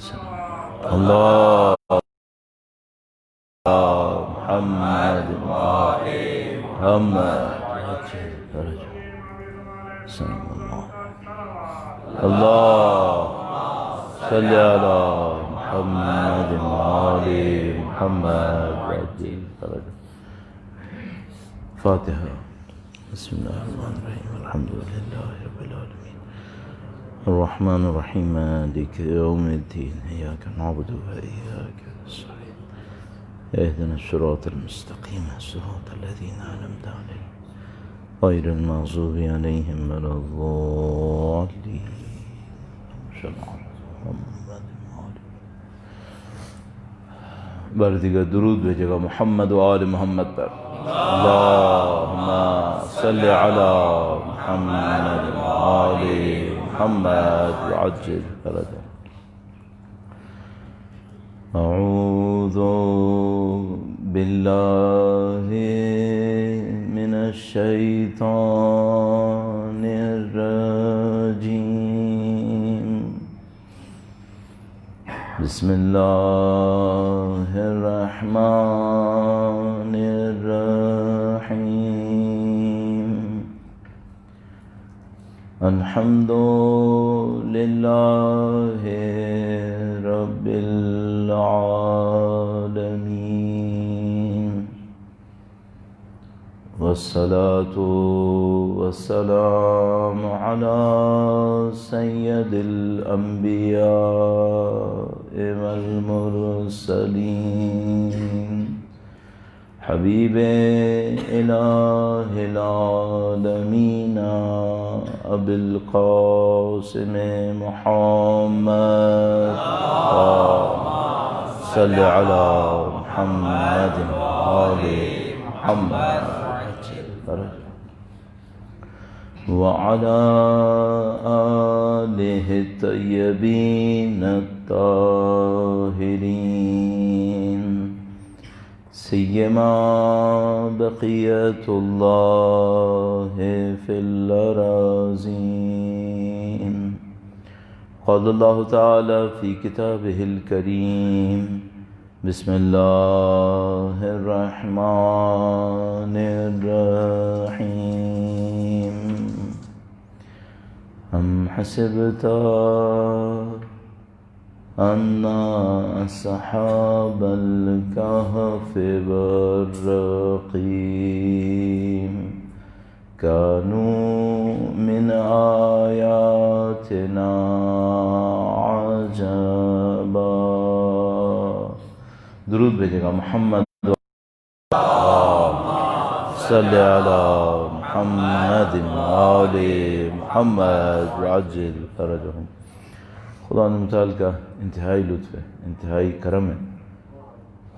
اللہ محمد محمد اللہ صلی علی محمد وآل محمد. فاتحہ. بسم اللہ الرحمن الرحیم الحمد للہ رب العالمین الرحمن الرحیم مالک یوم الدین ایاک نعبد و ایاک نستعین اهدنا الصراط المستقیم صراط الذین انعمت علیہم غیر المغضوب علیہم ولا الضالین. بار دیگر درود بھیجے گا محمد و آل محمد پر. اللہم صلی علی محمد و آل محمد وعجل فرجهم. اعوذ باللہ من الشیطان الرجیم. بسم اللہ الرحمن الرحیم. الحمد للہ رب العالمین والصلاة والسلام علی سید الانبیاء والمرسلین حبیب الہ العالمین ابی القاسم محمد صلی علی محمد آل محمد وعلى آلہ الطیبین الطاہرین سیما بقیت اللہ فی الأراضین. قال اللہ تعالی فی کتابہ الکریم بسم اللہ الرحمن الرحیم. ام حسبت ان اصحاب الكهف والرقیم كانوا من آیاتنا عجبا. درود بھیجے گا محمد صلی علی محمد آل محمد وعجل فرجهم. خدا متعال کا انتہائی لطف ہے، انتہائی کرم ہے،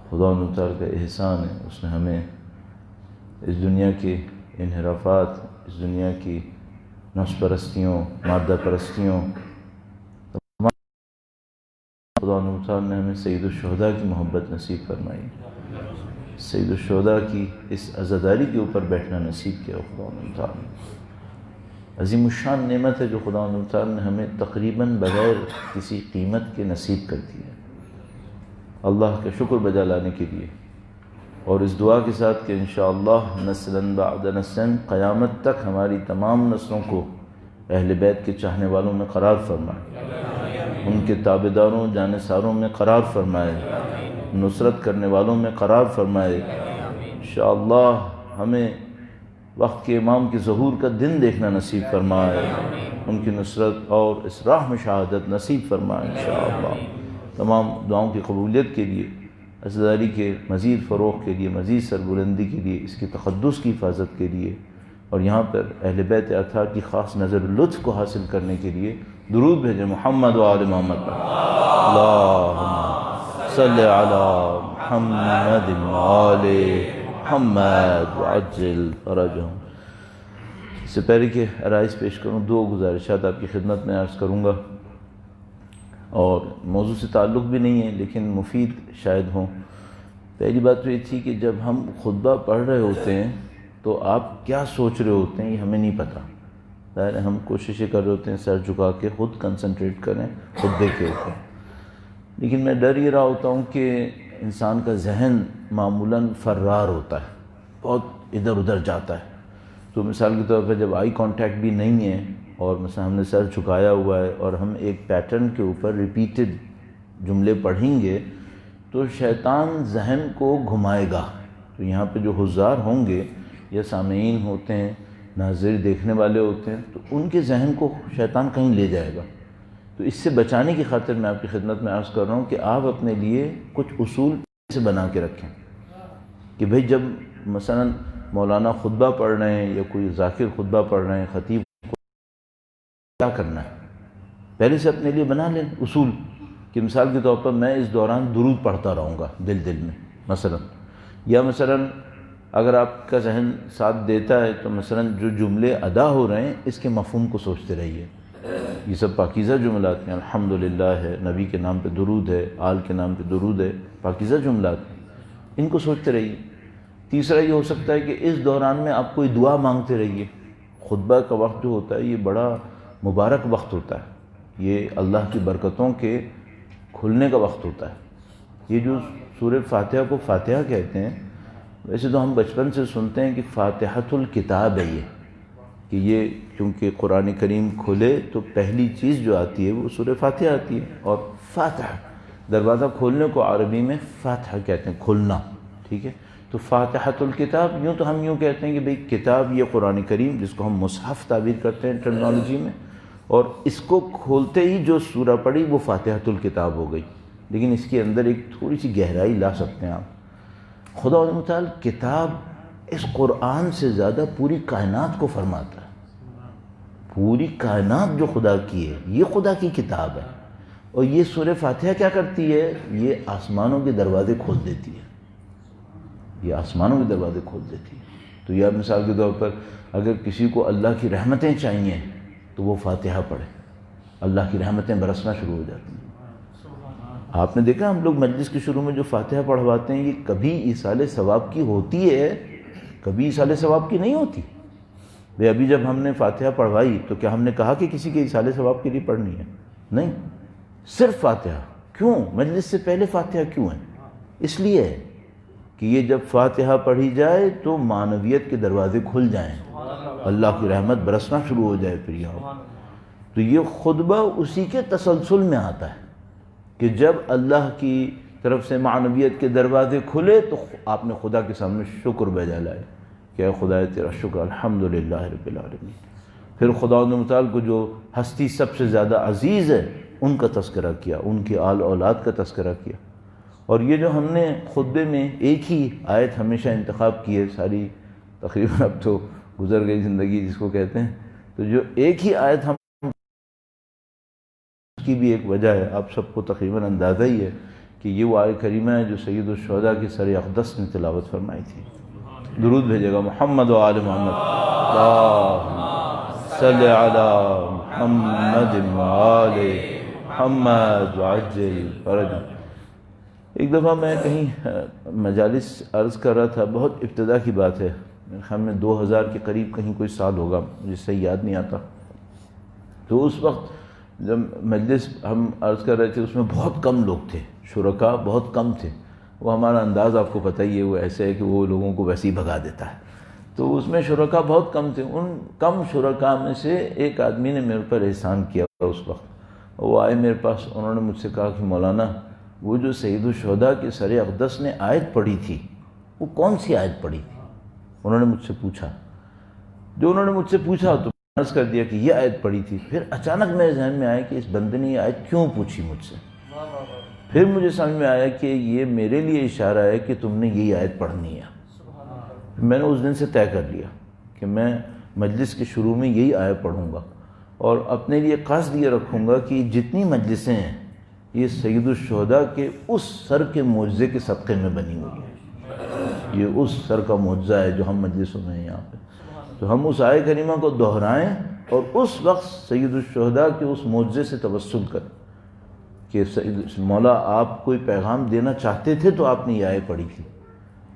خدا متعال کا احسان ہے. اس نے ہمیں اس دنیا کے انحرافات، اس دنیا کی نفس پرستیوں، مادہ پرستیوں، خدا متعال نے ہمیں سید الشہداء کی محبت نصیب فرمائی، سید الشہداء کی اس عزاداری کے اوپر بیٹھنا نصیب کیا. خدا متعال عظیم الشان نعمت ہے جو خدا متعال نے ہمیں تقریباً بغیر کسی قیمت کے نصیب کر دی ہے. اللہ کا شکر بجا لانے کے لیے اور اس دعا کے ساتھ کہ انشاءاللہ نسلاً بعد نسلاً قیامت تک ہماری تمام نسلوں کو اہل بیت کے چاہنے والوں میں قرار فرمائے، ان کے تابعداروں جانثاروں میں قرار فرمائے، نصرت کرنے والوں میں قرار فرمائے. انشاءاللہ ہمیں وقت کے امام کے ظہور کا دن دیکھنا نصیب فرمائے، ان کی نصرت اور اس راہ میں شہادت نصیب فرمائے انشاءاللہ. تمام دعاؤں کی قبولیت کے لیے، عزاداری کے مزید فروغ کے لیے، مزید سربلندی کے لیے، اس کی تقدس کی حفاظت کے لیے اور یہاں پر اہل بیت اطہار کی خاص نظر لطف کو حاصل کرنے کے لیے درود بھیجیں محمد و آل محمد پر. اللہم صلی علی محمد و آل محمد وعجل فرجهم. اس سے پہلے کہ عرائض پیش کروں، دو گزارشات آپ کی خدمت میں عرض کروں گا اور موضوع سے تعلق بھی نہیں ہے لیکن مفید شاید ہوں. پہلی بات تو یہ تھی کہ جب ہم خطبہ پڑھ رہے ہوتے ہیں تو آپ کیا سوچ رہے ہوتے ہیں یہ ہمیں نہیں پتہ. ظاہر ہم کوششیں کر رہے ہوتے ہیں سر جھکا کے خود کنسنٹریٹ کریں خطبے کے اوپر، لیکن میں ڈر یہ رہا ہوتا ہوں کہ انسان کا ذہن معمولاً فرار ہوتا ہے، بہت ادھر ادھر جاتا ہے. تو مثال کے طور پہ جب آئی کانٹیکٹ بھی نہیں ہے اور مثلا ہم نے سر جھکایا ہوا ہے اور ہم ایک پیٹرن کے اوپر ریپیٹڈ جملے پڑھیں گے تو شیطان ذہن کو گھمائے گا. تو یہاں پہ جو حضار ہوں گے یا سامعین ہوتے ہیں، ناظر دیکھنے والے ہوتے ہیں، تو ان کے ذہن کو شیطان کہیں لے جائے گا. تو اس سے بچانے کی خاطر میں آپ کی خدمت میں عرض کر رہا ہوں کہ آپ اپنے لیے کچھ اصول سے بنا کے رکھیں کہ بھئی جب مثلا مولانا خطبہ پڑھ رہے ہیں یا کوئی ذاکر خطبہ پڑھ رہے ہیں، خطیب کیا کرنا ہے، پہلے سے اپنے لیے بنا لیں اصول. کہ مثال کے طور پر میں اس دوران درود پڑھتا رہوں گا دل میں مثلا، یا مثلا اگر آپ کا ذہن ساتھ دیتا ہے تو مثلا جو جملے ادا ہو رہے ہیں اس کے مفہوم کو سوچتے رہیے. یہ سب پاکیزہ جملات ہیں، الحمدللہ ہے، نبی کے نام پہ درود ہے، آل کے نام پہ درود ہے، پاکیزہ جملات ہیں، ان کو سوچتے رہیے. تیسرا یہ ہو سکتا ہے کہ اس دوران میں آپ کوئی دعا مانگتے رہیے. خطبہ کا وقت جو ہوتا ہے یہ بڑا مبارک وقت ہوتا ہے، یہ اللہ کی برکتوں کے کھلنے کا وقت ہوتا ہے. یہ جو سورہ فاتحہ کو فاتحہ کہتے ہیں، ویسے تو ہم بچپن سے سنتے ہیں کہ فاتحۃ الکتاب ہے، یہ کہ یہ چونکہ قرآن کریم کھلے تو پہلی چیز جو آتی ہے وہ سورہ فاتحہ آتی ہے. اور فاتح دروازہ کھولنے کو عربی میں فاتحہ کہتے ہیں، کھولنا. ٹھیک ہے، تو فاتحۃ الکتاب، یوں تو ہم یوں کہتے ہیں کہ بھئی کتاب یہ قرآن کریم جس کو ہم مصحف تعبیر کرتے ہیں ٹرمنالوجی میں، اور اس کو کھولتے ہی جو سورہ پڑھی وہ فاتحۃ الکتاب ہو گئی. لیکن اس کے اندر ایک تھوڑی سی گہرائی لا سکتے ہیں آپ. خدا متعال کتاب اس قرآن سے زیادہ پوری کائنات کو فرماتا ہے. پوری کائنات جو خدا کی ہے یہ خدا کی کتاب ہے. اور یہ سورہ فاتحہ کیا کرتی ہے؟ یہ آسمانوں کے دروازے کھول دیتی ہے، یہ آسمانوں کے دروازے کھول دیتی ہے. تو یا مثال کے طور پر اگر کسی کو اللہ کی رحمتیں چاہیے تو وہ فاتحہ پڑھے، اللہ کی رحمتیں برسنا شروع ہو جاتی ہیں. آپ نے دیکھا ہم لوگ مجلس کے شروع میں جو فاتحہ پڑھواتے ہیں یہ کبھی ایصال ثواب کی ہوتی ہے، کبھی ایصال ثواب کی نہیں ہوتی. بھئی ابھی جب ہم نے فاتحہ پڑھوائی تو کیا ہم نے کہا کہ کسی کے ایصال ثواب کے لیے پڑھنی ہے؟ نہیں، صرف فاتحہ. کیوں مجلس سے پہلے فاتحہ کیوں ہے؟ اس لیے ہے کہ یہ جب فاتحہ پڑھی جائے تو معنویت کے دروازے کھل جائیں، اللہ کی رحمت برسنا شروع ہو جائے. پھر یہاں تو یہ خطبہ اسی کے تسلسل میں آتا ہے کہ جب اللہ کی طرف سے معنویت کے دروازے کھلے تو آپ نے خدا کے سامنے شکر بجا لائے کہ اے خدا تیرا شکر، الحمدللہ رب العالمین. پھر خدا متعال کو جو ہستی سب سے زیادہ عزیز ہے ان کا تذکرہ کیا، ان کی آل اولاد کا تذکرہ کیا. اور یہ جو ہم نے خطبے میں ایک ہی آیت ہمیشہ انتخاب کی ہے، ساری تقریباً اب تو گزر گئی زندگی جس کو کہتے ہیں، تو جو ایک ہی آیت ہم کی بھی ایک وجہ ہے، آپ سب کو تقریباً اندازہ ہی ہے کہ یہ وہ آیت کریمہ ہے جو سید الشہداء کی سر اقدس نے تلاوت فرمائی تھی. درود بھیجے گا محمد و آل محمد، اللہم صلی علی محمد و آل محمد وعجل فرجہم. ایک دفعہ میں کہیں مجالس عرض کر رہا تھا، بہت ابتدا کی بات ہے، میرے خیال میں 2000 کے قریب کہیں کوئی سال ہوگا، مجھے صحیح یاد نہیں آتا. تو اس وقت جب مجلس ہم عرض کر رہے تھے اس میں بہت کم لوگ تھے، شرکاء بہت کم تھے. وہ ہمارا انداز آپ کو پتہ ہی ہے، وہ ایسے ہے کہ وہ لوگوں کو ویسے ہی بھگا دیتا ہے. تو اس میں شرکاء بہت کم تھے. ان کم شرکاء میں سے ایک آدمی نے میرے پر احسان کیا اس وقت. وہ آئے میرے پاس، انہوں نے مجھ سے کہا کہ مولانا وہ جو سید الشہداء کے سر اقدس نے آیت پڑھی تھی وہ کون سی آیت پڑھی تھی؟ انہوں نے مجھ سے پوچھا. جو انہوں نے مجھ سے پوچھا تو عرض کر دیا کہ یہ آیت پڑھی تھی. پھر اچانک میرے ذہن میں آیا کہ اس بندے نے یہ آیت کیوں پوچھی مجھ سے. پھر مجھے سمجھ میں آیا کہ یہ میرے لیے اشارہ ہے کہ تم نے یہی آیت پڑھنی ہے. میں نے اس دن سے طے کر لیا کہ میں مجلس کے شروع میں یہی آیت پڑھوں گا، اور اپنے لیے قصد یہ رکھوں گا کہ جتنی مجلسیں ہیں یہ سید الشہداء کے اس سر کے معجزے کے صدقے میں بنی ہوئی ہیں. یہ اس سر کا معجزہ ہے جو ہم مجلسوں میں ہیں یہاں پہ. تو ہم اس آیت کریمہ کو دہرائیں اور اس وقت سید الشہداء کے اس معجزے سے توسل کریں کہ مولا آپ کوئی پیغام دینا چاہتے تھے تو آپ نے یہ آیت پڑھی تھی.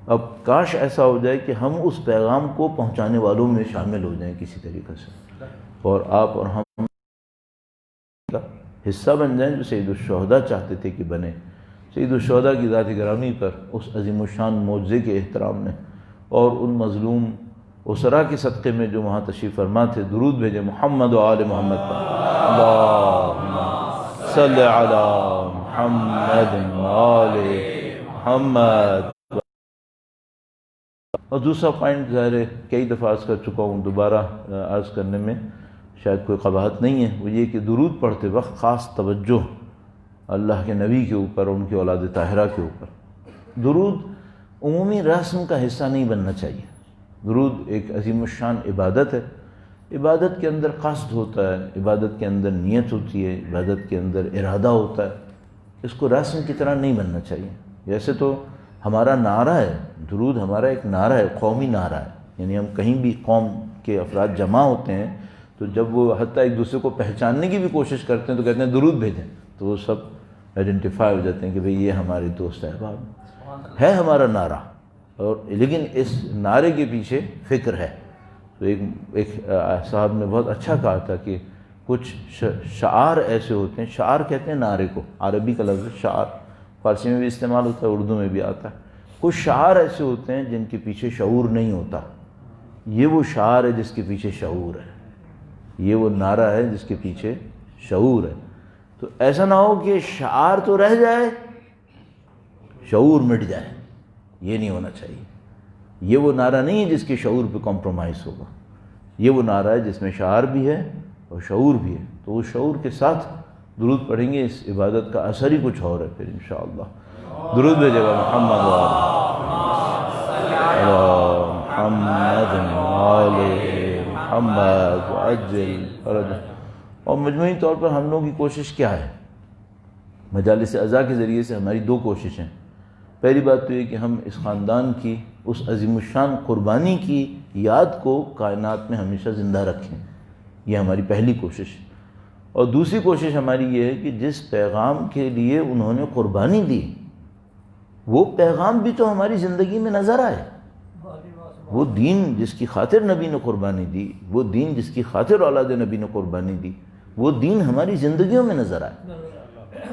اب کاش ایسا ہو جائے کہ ہم اس پیغام کو پہنچانے والوں میں شامل ہو جائیں کسی طریقے سے، اور آپ اور ہم حصہ بن جائیں جو سید الشہداء چاہتے تھے کہ بنے۔ سید الشہداء کی ذات گرامی پر اس عظیم الشان معجزے کے احترام میں اور ان مظلوم اسرا کے صدقے میں جو وہاں تشریف فرما تھے، درود بھیجے محمد و آل محمد پر۔ اللہم صلی علی محمد و آل محمد۔ اور دوسرا پوائنٹ ظاہر ہے کئی دفعہ عرض کر چکا ہوں، دوبارہ عرض کرنے میں شاید کوئی قباحت نہیں ہے، وہ یہ کہ درود پڑھتے وقت خاص توجہ اللہ کے نبی کے اوپر اور ان کی اولاد طاہرہ کے اوپر۔ درود عمومی رسم کا حصہ نہیں بننا چاہیے۔ درود ایک عظیم الشان عبادت ہے، عبادت کے اندر قصد ہوتا ہے، عبادت کے اندر نیت ہوتی ہے، عبادت کے اندر ارادہ ہوتا ہے، اس کو رسم کی طرح نہیں بننا چاہیے۔ جیسے تو ہمارا نعرہ ہے، درود ہمارا ایک نعرہ ہے، قومی نعرہ ہے، یعنی ہم کہیں بھی قوم کے افراد جمع ہوتے ہیں تو جب وہ حتیٰ ایک دوسرے کو پہچاننے کی بھی کوشش کرتے ہیں تو کہتے ہیں درود بھیجیں، تو وہ سب آئیڈینٹیفائی ہو جاتے ہیں کہ بھئی یہ ہمارے دوست احباب ہے، ہمارا نعرہ۔ اور لیکن اس نعرے کے پیچھے فکر ہے۔ تو ایک صاحب نے بہت اچھا کہا تھا کہ کچھ شعار ایسے ہوتے ہیں، شعار کہتے ہیں نعرے کو، عربی کا لفظ شعار، فارسی میں بھی استعمال ہوتا ہے، اردو میں بھی آتا ہے۔ کچھ شعار ایسے ہوتے ہیں جن کے پیچھے شعور نہیں ہوتا، یہ وہ شعار ہے جس کے پیچھے شعور ہے، یہ وہ نعرہ ہے جس کے پیچھے شعور ہے۔ تو ایسا نہ ہو کہ شعار تو رہ جائے، شعور مٹ جائے، یہ نہیں ہونا چاہیے۔ یہ وہ نعرہ نہیں ہے جس کے شعور پہ کمپرومائز ہوگا، یہ وہ نعرہ ہے جس میں شعار بھی ہے اور شعور بھی ہے۔ تو اس شعور کے ساتھ درود پڑھیں گے، اس عبادت کا اثر ہی کچھ اور ہے پھر انشاءاللہ۔ درود بھیجے گا محمد و محمد آل محمد وعجل فرج۔ اور مجموعی طور پر ہم لوگوں کی کوشش کیا ہے؟ مجالس اعضاء کے ذریعے سے ہماری دو کوششیں۔ پہلی بات تو یہ کہ ہم اس خاندان کی اس عظیم الشان قربانی کی یاد کو کائنات میں ہمیشہ زندہ رکھیں، یہ ہماری پہلی کوشش۔ اور دوسری کوشش ہماری یہ ہے کہ جس پیغام کے لیے انہوں نے قربانی دی، وہ پیغام بھی تو ہماری زندگی میں نظر آئے۔ وہ دین جس کی خاطر نبی نے قربانی دی، وہ دین جس کی خاطر اولاد نبی نے قربانی دی، وہ دین ہماری زندگیوں میں نظر آئے۔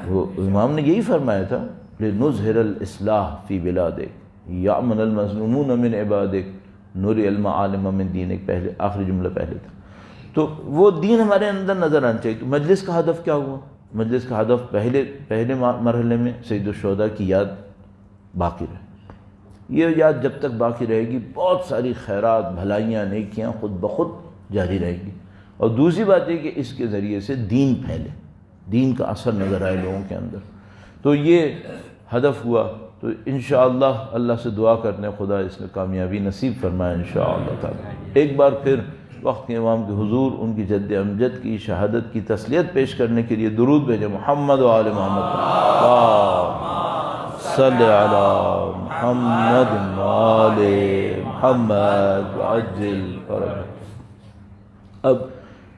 وہ امام نے یہی فرمایا تھا، لِنُظْهِرَ الْإِصْلَاحَ فِي بِلَادِكَ يَعْمَلَ الْمَظْلُومُونَ مِنْ عِبَادِكَ نُرِئَ الْمَعَالِمَ مِنْ دِينِكَ، پہلے آخری جملہ پہلے تھا۔ تو وہ دین ہمارے اندر نظر آنا چاہیے۔ تو مجلس کا ہدف کیا ہوا؟ مجلس کا ہدف پہلے مرحلے میں سید الشہداء کی یاد باقی رہے۔ یہ یاد جب تک باقی رہے گی، بہت ساری خیرات، بھلائیاں، نیکیاں خود بخود جاری رہیں گی۔ اور دوسری بات یہ کہ اس کے ذریعے سے دین پھیلے، دین کا اثر نظر آئے لوگوں کے اندر۔ تو یہ ہدف ہوا۔ تو انشاءاللہ اللہ سے دعا کرنے خدا اس میں کامیابی نصیب فرمائے انشاءاللہ تعالی۔ ایک بار پھر وقت کے امام کے حضور ان کی جد امجد کی شہادت کی تسلیت پیش کرنے کے لیے درود بھیجے محمد و آل محمد، صلی علی محمد و آل محمد وعجل فرج۔ اب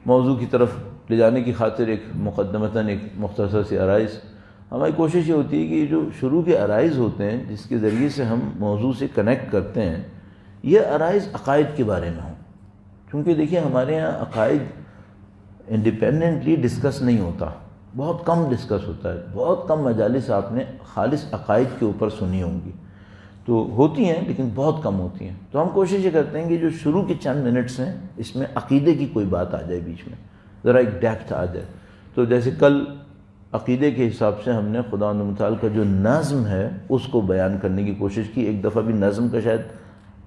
موضوع کی طرف لے جانے کی خاطر ایک مقدمتاً ایک مختصر سی آرائز۔ ہماری کوشش یہ ہوتی ہے کہ جو شروع کے عرائض ہوتے ہیں جس کے ذریعے سے ہم موضوع سے کنیکٹ کرتے ہیں، یہ عرائض عقائد کے بارے میں ہوں، کیونکہ دیکھیں ہمارے یہاں عقائد انڈیپینڈنٹلی ڈسکس نہیں ہوتا، بہت کم ڈسکس ہوتا ہے، بہت کم مجالس آپ نے خالص عقائد کے اوپر سنی ہوں گی، تو ہوتی ہیں لیکن بہت کم ہوتی ہیں۔ تو ہم کوشش یہ کرتے ہیں کہ جو شروع کے چند منٹس ہیں اس میں عقیدے کی کوئی بات آ جائے، بیچ میں ذرا ایک ڈیپتھ آ جائے۔ تو جیسے کل عقیدے کے حساب سے ہم نے خدا متعال کا جو نظم ہے اس کو بیان کرنے کی کوشش کی۔ ایک دفعہ بھی نظم کا شاید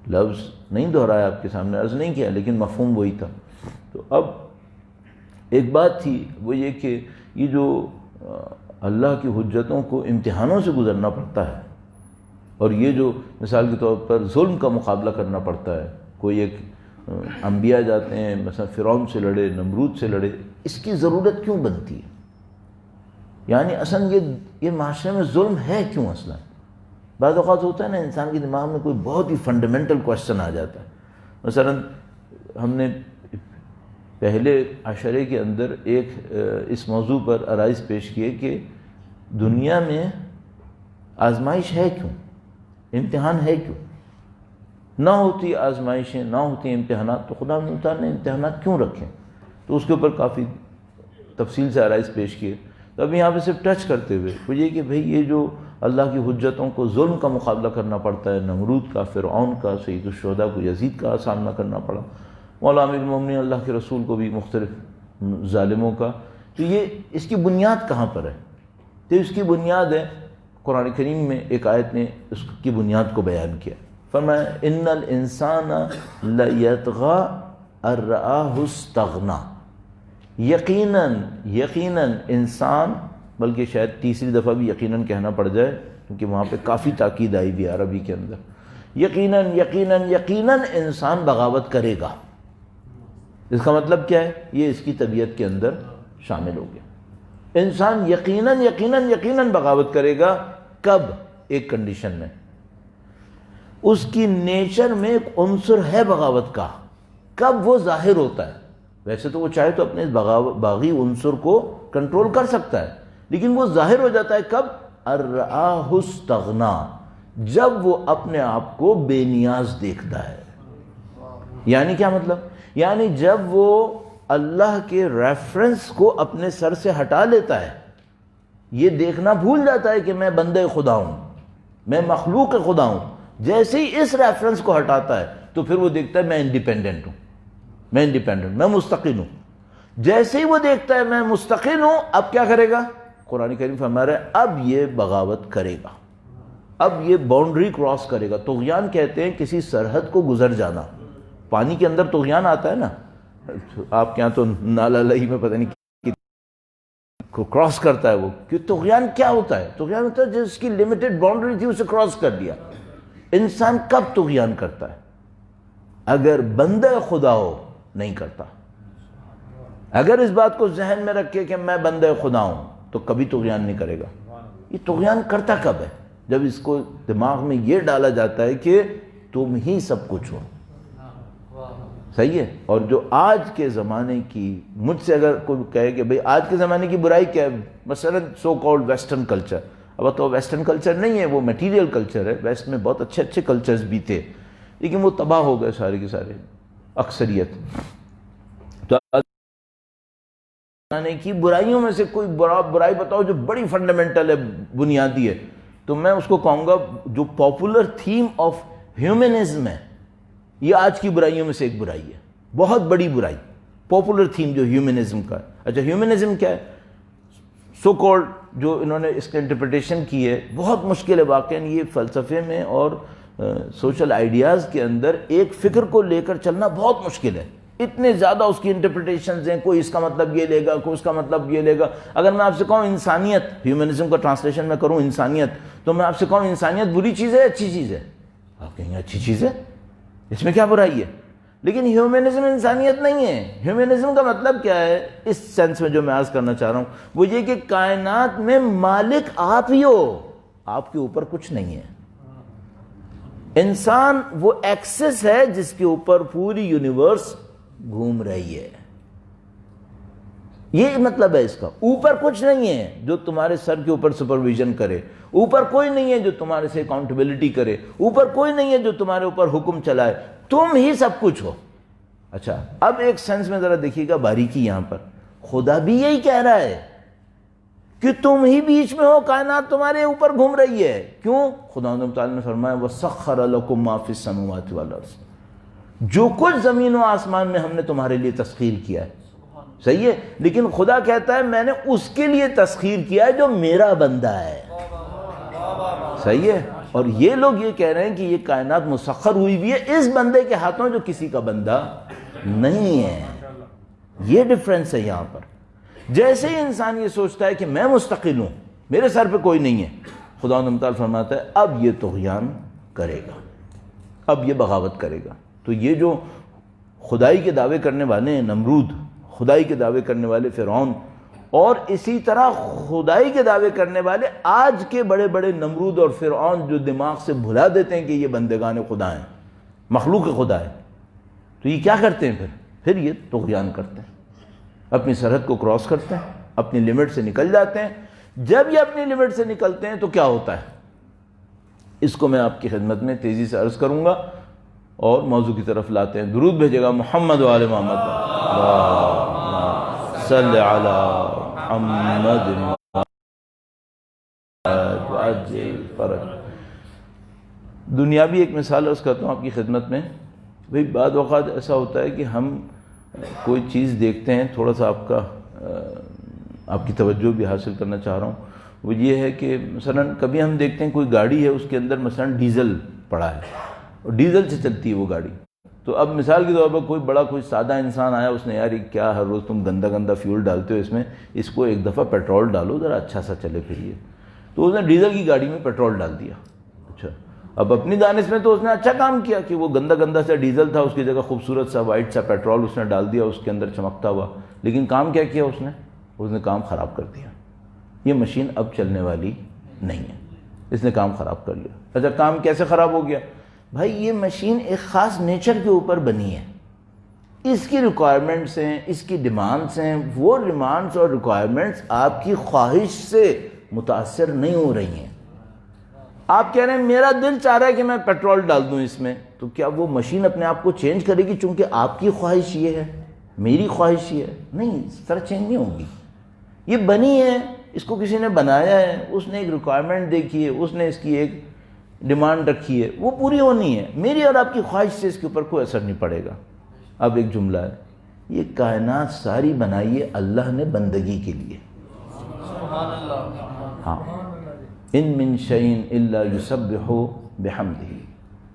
لفظ نہیں دہرایا، آپ کے سامنے عرض نہیں کیا، لیکن مفہوم وہی تھا۔ تو اب ایک بات تھی، وہ یہ کہ یہ جو اللہ کی حجتوں کو امتحانوں سے گزرنا پڑتا ہے، اور یہ جو مثال کے طور پر ظلم کا مقابلہ کرنا پڑتا ہے، کوئی ایک انبیاء جاتے ہیں مثلا فرعون سے لڑے، نمرود سے لڑے، اس کی ضرورت کیوں بنتی ہے؟ یعنی اصلا یہ معاشرے میں ظلم ہے کیوں اصلا؟ بعض اوقات ہوتا ہے نا انسان کے دماغ میں کوئی بہت ہی فنڈامنٹل کویسچن آ جاتا ہے۔ مثلا ہم نے پہلے عشرے کے اندر ایک اس موضوع پر عرائض پیش کیے کہ دنیا میں آزمائش ہے کیوں، امتحان ہے کیوں؟ نہ ہوتی آزمائشیں، نہ ہوتی امتحانات تو خدا نے امتحانات کیوں رکھیں؟ تو اس کے اوپر کافی تفصیل سے عرائض پیش کیے۔ تو اب یہاں پہ صرف ٹچ کرتے ہوئے وہ یہ کہ بھئی یہ جو اللہ کی حجتوں کو ظلم کا مقابلہ کرنا پڑتا ہے، نمرود کا، فرعون کا، سید الشہداء کو یزید کا سامنا کرنا پڑا، مولا امیر المومنین اللہ کے رسول کو بھی مختلف ظالموں کا، تو یہ اس کی بنیاد کہاں پر ہے؟ تو اس کی بنیاد ہے قرآن کریم میں ایک آیت نے اس کی بنیاد کو بیان کیا، فرمایا ان الانسان لیطغی ان رآہ استغنی، یقیناً انسان، بلکہ شاید تیسری دفعہ بھی یقیناً کہنا پڑ جائے کیونکہ وہاں پہ کافی تاکید آئی بھی عربی کے اندر، یقیناً انسان بغاوت کرے گا۔ اس کا مطلب کیا ہے؟ یہ اس کی طبیعت کے اندر شامل ہو گیا۔ انسان یقیناً بغاوت کرے گا۔ کب؟ ایک کنڈیشن میں، اس کی نیچر میں ایک عنصر ہے بغاوت کا، کب وہ ظاہر ہوتا ہے؟ ویسے تو وہ چاہے تو اپنے اس باغی عنصر کو کنٹرول کر سکتا ہے، لیکن وہ ظاہر ہو جاتا ہے کب؟ ان رآہ استغنی، جب وہ اپنے آپ کو بے نیاز دیکھتا ہے۔ یعنی کیا مطلب؟ یعنی جب وہ اللہ کے ریفرنس کو اپنے سر سے ہٹا لیتا ہے، یہ دیکھنا بھول جاتا ہے کہ میں بندے خدا ہوں، میں مخلوق خدا ہوں، جیسے ہی اس ریفرنس کو ہٹاتا ہے تو پھر وہ دیکھتا ہے میں انڈیپینڈنٹ ہوں، میں مستقل ہوں۔ جیسے ہی وہ دیکھتا ہے میں مستقل ہوں، اب کیا کرے گا؟ قرآن کریم فرما رہا ہے اب یہ بغاوت کرے گا، اب یہ باؤنڈری کراس کرے گا۔ طغیان کہتے ہیں کسی سرحد کو گزر جانا۔ پانی کے اندر طغیان آتا ہے نا، آپ کے یہاں تو نالا لئی میں پتہ نہیں کو کراس کرتا ہے وہ، کہ طغیان کیا ہوتا ہے؟ طغیان ہوتا ہے جس کی لمیٹڈ باؤنڈری تھی اسے کراس کر دیا۔ انسان کب طغیان کرتا ہے؟ اگر بندہ خدا ہو، نہیں کرتا۔ اگر اس بات کو ذہن میں رکھے کہ میں بندہ خدا ہوں تو کبھی طغیان نہیں کرے گا۔ یہ طغیان کرتا کب ہے؟ جب اس کو دماغ میں یہ ڈالا جاتا ہے کہ تم ہی سب کچھ ہو۔ صحیح ہے؟ اور جو آج کے زمانے کی، مجھ سے اگر کوئی کہے کہ بھئی آج کے زمانے کی برائی کیا ہے، مثلا سو کالڈ ویسٹرن کلچر، اب تو ویسٹرن کلچر نہیں ہے، وہ میٹیریل کلچر ہے۔ ویسٹ میں بہت اچھے کلچرز بھی تھے لیکن وہ تباہ ہو گئے سارے کے سارے، اکثریت۔ تو زمانے کی برائیوں میں سے کوئی برائی بتاؤ جو بڑی فنڈامنٹل ہے، بنیادی ہے، تو میں اس کو کہوں گا جو پاپولر تھیم آف ہیومنزم ہے، یہ آج کی برائیوں میں سے ایک برائی ہے، بہت بڑی برائی، پاپولر تھیم جو ہیومنزم کا ہے۔ اچھا ہیومنزم کیا ہے؟ سو کالڈ جو انہوں نے اس کا انٹرپریٹیشن کی ہے، بہت مشکل ہے واقعاً۔ یہ فلسفے میں اور سوشل آئیڈیاز کے اندر ایک فکر کو لے کر چلنا بہت مشکل ہے، اتنے زیادہ اس کی انٹرپریٹیشنز ہیں، کوئی اس کا مطلب یہ لے گا، کوئی اس کا مطلب یہ لے گا۔ اگر میں آپ سے کہوں انسانیت، ہیومنزم کا ٹرانسلیشن میں کروں انسانیت، تو میں آپ سے کہوں انسانیت بری چیز ہے اچھی چیز ہے؟ آپ کہیں گے اچھی چیز ہے، اس میں کیا برائی ہے؟ لیکن ہیومنزم انسانیت نہیں ہے۔ ہیومنزم کا مطلب کیا ہے اس سینس میں جو میں عرض کرنا چاہ رہا ہوں، وہ یہ کہ کائنات میں مالک آپ ہی ہو، آپ کے اوپر کچھ نہیں ہے۔ انسان وہ ایکسس ہے جس کے اوپر پوری یونیورس گھوم رہی ہے، یہ مطلب ہے اس کا۔ اوپر کچھ نہیں ہے جو تمہارے سر کے اوپر سپرویژن کرے، اوپر کوئی نہیں ہے جو تمہارے سے اکاؤنٹیبلٹی کرے، اوپر کوئی نہیں ہے جو تمہارے اوپر حکم چلائے، تم ہی سب کچھ ہو۔ اچھا اب ایک سینس میں ذرا دیکھیے گا باریکی، یہاں پر خدا بھی یہی کہہ رہا ہے کہ تم ہی بیچ میں ہو، کائنات تمہارے اوپر گھوم رہی ہے۔ کیوں؟ خدا تعالیٰ نے فرمایا وَسَخَّرَ لَكُم مَّا فِي السَّمَاوَاتِ وَالْأَرْضِ، جو کچھ زمین و آسمان میں ہم نے تمہارے لیے تسخیر کیا ہے۔ صحیح ہے؟ لیکن خدا کہتا ہے میں نے اس کے لیے تسخیر کیا ہے جو میرا بندہ ہے۔ صحیح ہے؟ اور یہ لوگ یہ کہہ رہے ہیں کہ یہ کائنات مسخر ہوئی بھی ہے اس بندے کے ہاتھوں جو کسی کا بندہ نہیں ہے۔ یہ ڈفرنس ہے یہاں پر۔ جیسے ہی انسان یہ سوچتا ہے کہ میں مستقل ہوں، میرے سر پہ کوئی نہیں ہے، خدا تعالیٰ فرماتا ہے اب یہ طغیان کرے گا، اب یہ بغاوت کرے گا۔ تو یہ جو خدائی کے دعوے کرنے والے ہیں نمرود، خدائی کے دعوے کرنے والے فرعون، اور اسی طرح خدائی کے دعوے کرنے والے آج کے بڑے بڑے نمرود اور فرعون جو دماغ سے بھلا دیتے ہیں کہ یہ بندگان خدا ہیں، مخلوق خدا ہے، تو یہ کیا کرتے ہیں؟ پھر یہ طغیان کرتے ہیں، اپنی سرحد کو کراس کرتے ہیں، اپنی لمٹ سے نکل جاتے ہیں۔ جب یہ اپنی لمٹ سے نکلتے ہیں تو کیا ہوتا ہے؟ اس کو میں آپ کی خدمت میں تیزی سے عرض کروں گا اور موضوع کی طرف لاتے ہیں۔ درود بھیجے گا محمد و آل محمد، صلی علی محمد۔ وعجل فرج۔ دنیاوی ایک مثال عرض کرتا ہوں آپ کی خدمت میں۔ بھئی بعض اوقات ایسا ہوتا ہے کہ ہم کوئی چیز دیکھتے ہیں، تھوڑا سا آپ کی توجہ بھی حاصل کرنا چاہ رہا ہوں، وہ یہ ہے کہ مثلا کبھی ہم دیکھتے ہیں کوئی گاڑی ہے، اس کے اندر مثلا ڈیزل پڑا ہے اور ڈیزل سے چلتی ہے وہ گاڑی۔ تو اب مثال کے طور پر کوئی سادہ انسان آیا، اس نے یار یہ کیا ہر روز تم گندا فیول ڈالتے ہو اس کو ایک دفعہ پیٹرول ڈالو ذرا اچھا سا چلے پھر۔ تو اس نے ڈیزل کی گاڑی میں پیٹرول ڈال دیا۔ اچھا، اب اپنی دانش میں تو اس نے اچھا کام کیا کہ وہ گندا سا ڈیزل تھا، اس کی جگہ خوبصورت سا وائٹ سا پیٹرول اس نے ڈال دیا اس کے اندر چمکتا ہوا، لیکن کام کیا کیا اس نے کام خراب کر دیا۔ یہ مشین اب چلنے والی نہیں ہے، اس نے کام خراب کر لیا۔ اچھا، کام کیسے خراب ہو گیا؟ بھائی یہ مشین ایک خاص نیچر کے اوپر بنی ہے، اس کی ریکوائرمنٹس ہیں، اس کی ڈیمانڈس ہیں، وہ ڈیمانڈس اور ریکوائرمنٹس آپ کی خواہش سے متاثر نہیں ہو رہی ہیں۔ آپ کہہ رہے ہیں میرا دل چاہ رہا ہے کہ میں پیٹرول ڈال دوں اس میں، تو کیا وہ مشین اپنے آپ کو چینج کرے گی چونکہ آپ کی خواہش یہ ہے، میری خواہش یہ ہے؟ نہیں، اس طرح چینج نہیں ہوگی۔ یہ بنی ہے، اس کو کسی نے بنایا ہے، اس نے ایک ریکوائرمنٹ دیکھی ہے، اس نے اس کی ایک ڈیمانڈ رکھی ہے، وہ پوری ہونی ہے۔ میری اور آپ کی خواہش سے اس کے اوپر کوئی اثر نہیں پڑے گا۔ اب ایک جملہ ہے، یہ کائنات ساری بنائی ہے اللہ نے بندگی کے لیے۔ ہاں، ان من شیء الا یسبح بحمدہ،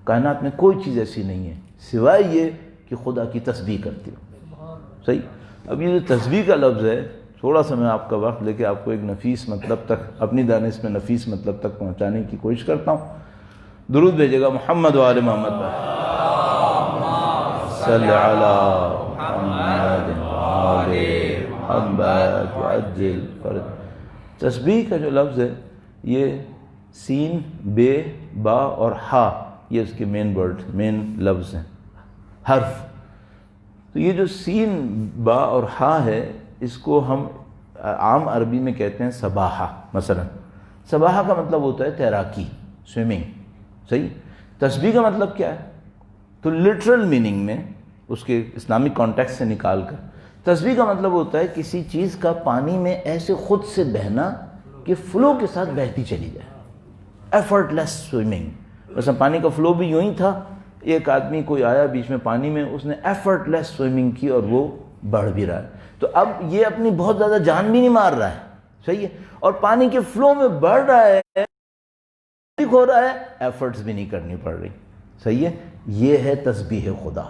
کائنات میں کوئی چیز ایسی نہیں ہے سوائے یہ کہ خدا کی تسبیح کرتی ہو۔ صحیح؟ اب یہ جو تسبیح کا لفظ ہے، تھوڑا سا میں آپ کا وقت لے کے آپ کو ایک نفیس مطلب تک، اپنی دانش میں نفیس مطلب تک پہنچانے کی کوشش کرتا ہوں۔ درود بھیجے گا محمد و آل محمد پر، صلی علی محمد آل محمد وعجل فرج۔ تسبیح کا جو لفظ ہے یہ سین، بے، با اور ہا، یہ اس کے مین لفظ ہیں، حرف۔ تو یہ جو سین، با اور ہا ہے، اس کو ہم عام عربی میں کہتے ہیں سباحہ۔ مثلا سباحہ کا مطلب ہوتا ہے تیراکی، سوئمنگ۔ صحیح؟ تسبیح کا مطلب کیا ہے؟ تو لٹرل میننگ میں اس کے اسلامک کانٹیکسٹ سے نکال کر تسبیح کا مطلب ہوتا ہے کسی چیز کا پانی میں ایسے خود سے بہنا کہ فلو کے ساتھ بہتی چلی جائے، ایفرٹ لیس سوئمنگ۔ مثلا پانی کا فلو بھی یوں ہی تھا، ایک آدمی کوئی آیا بیچ میں پانی میں، اس نے ایفرٹ لیس سوئمنگ کی اور وہ بڑھ بھی رہا ہے۔ تو اب یہ اپنی بہت زیادہ جان بھی نہیں مار رہا ہے، صحیح ہے، اور پانی کے فلو میں بڑھ رہا ہے، ٹھیک ہو رہا ہے، ایفرٹس بھی نہیں کرنی پڑ رہی، صحیح ہے۔ یہ ہے تسبیح خدا،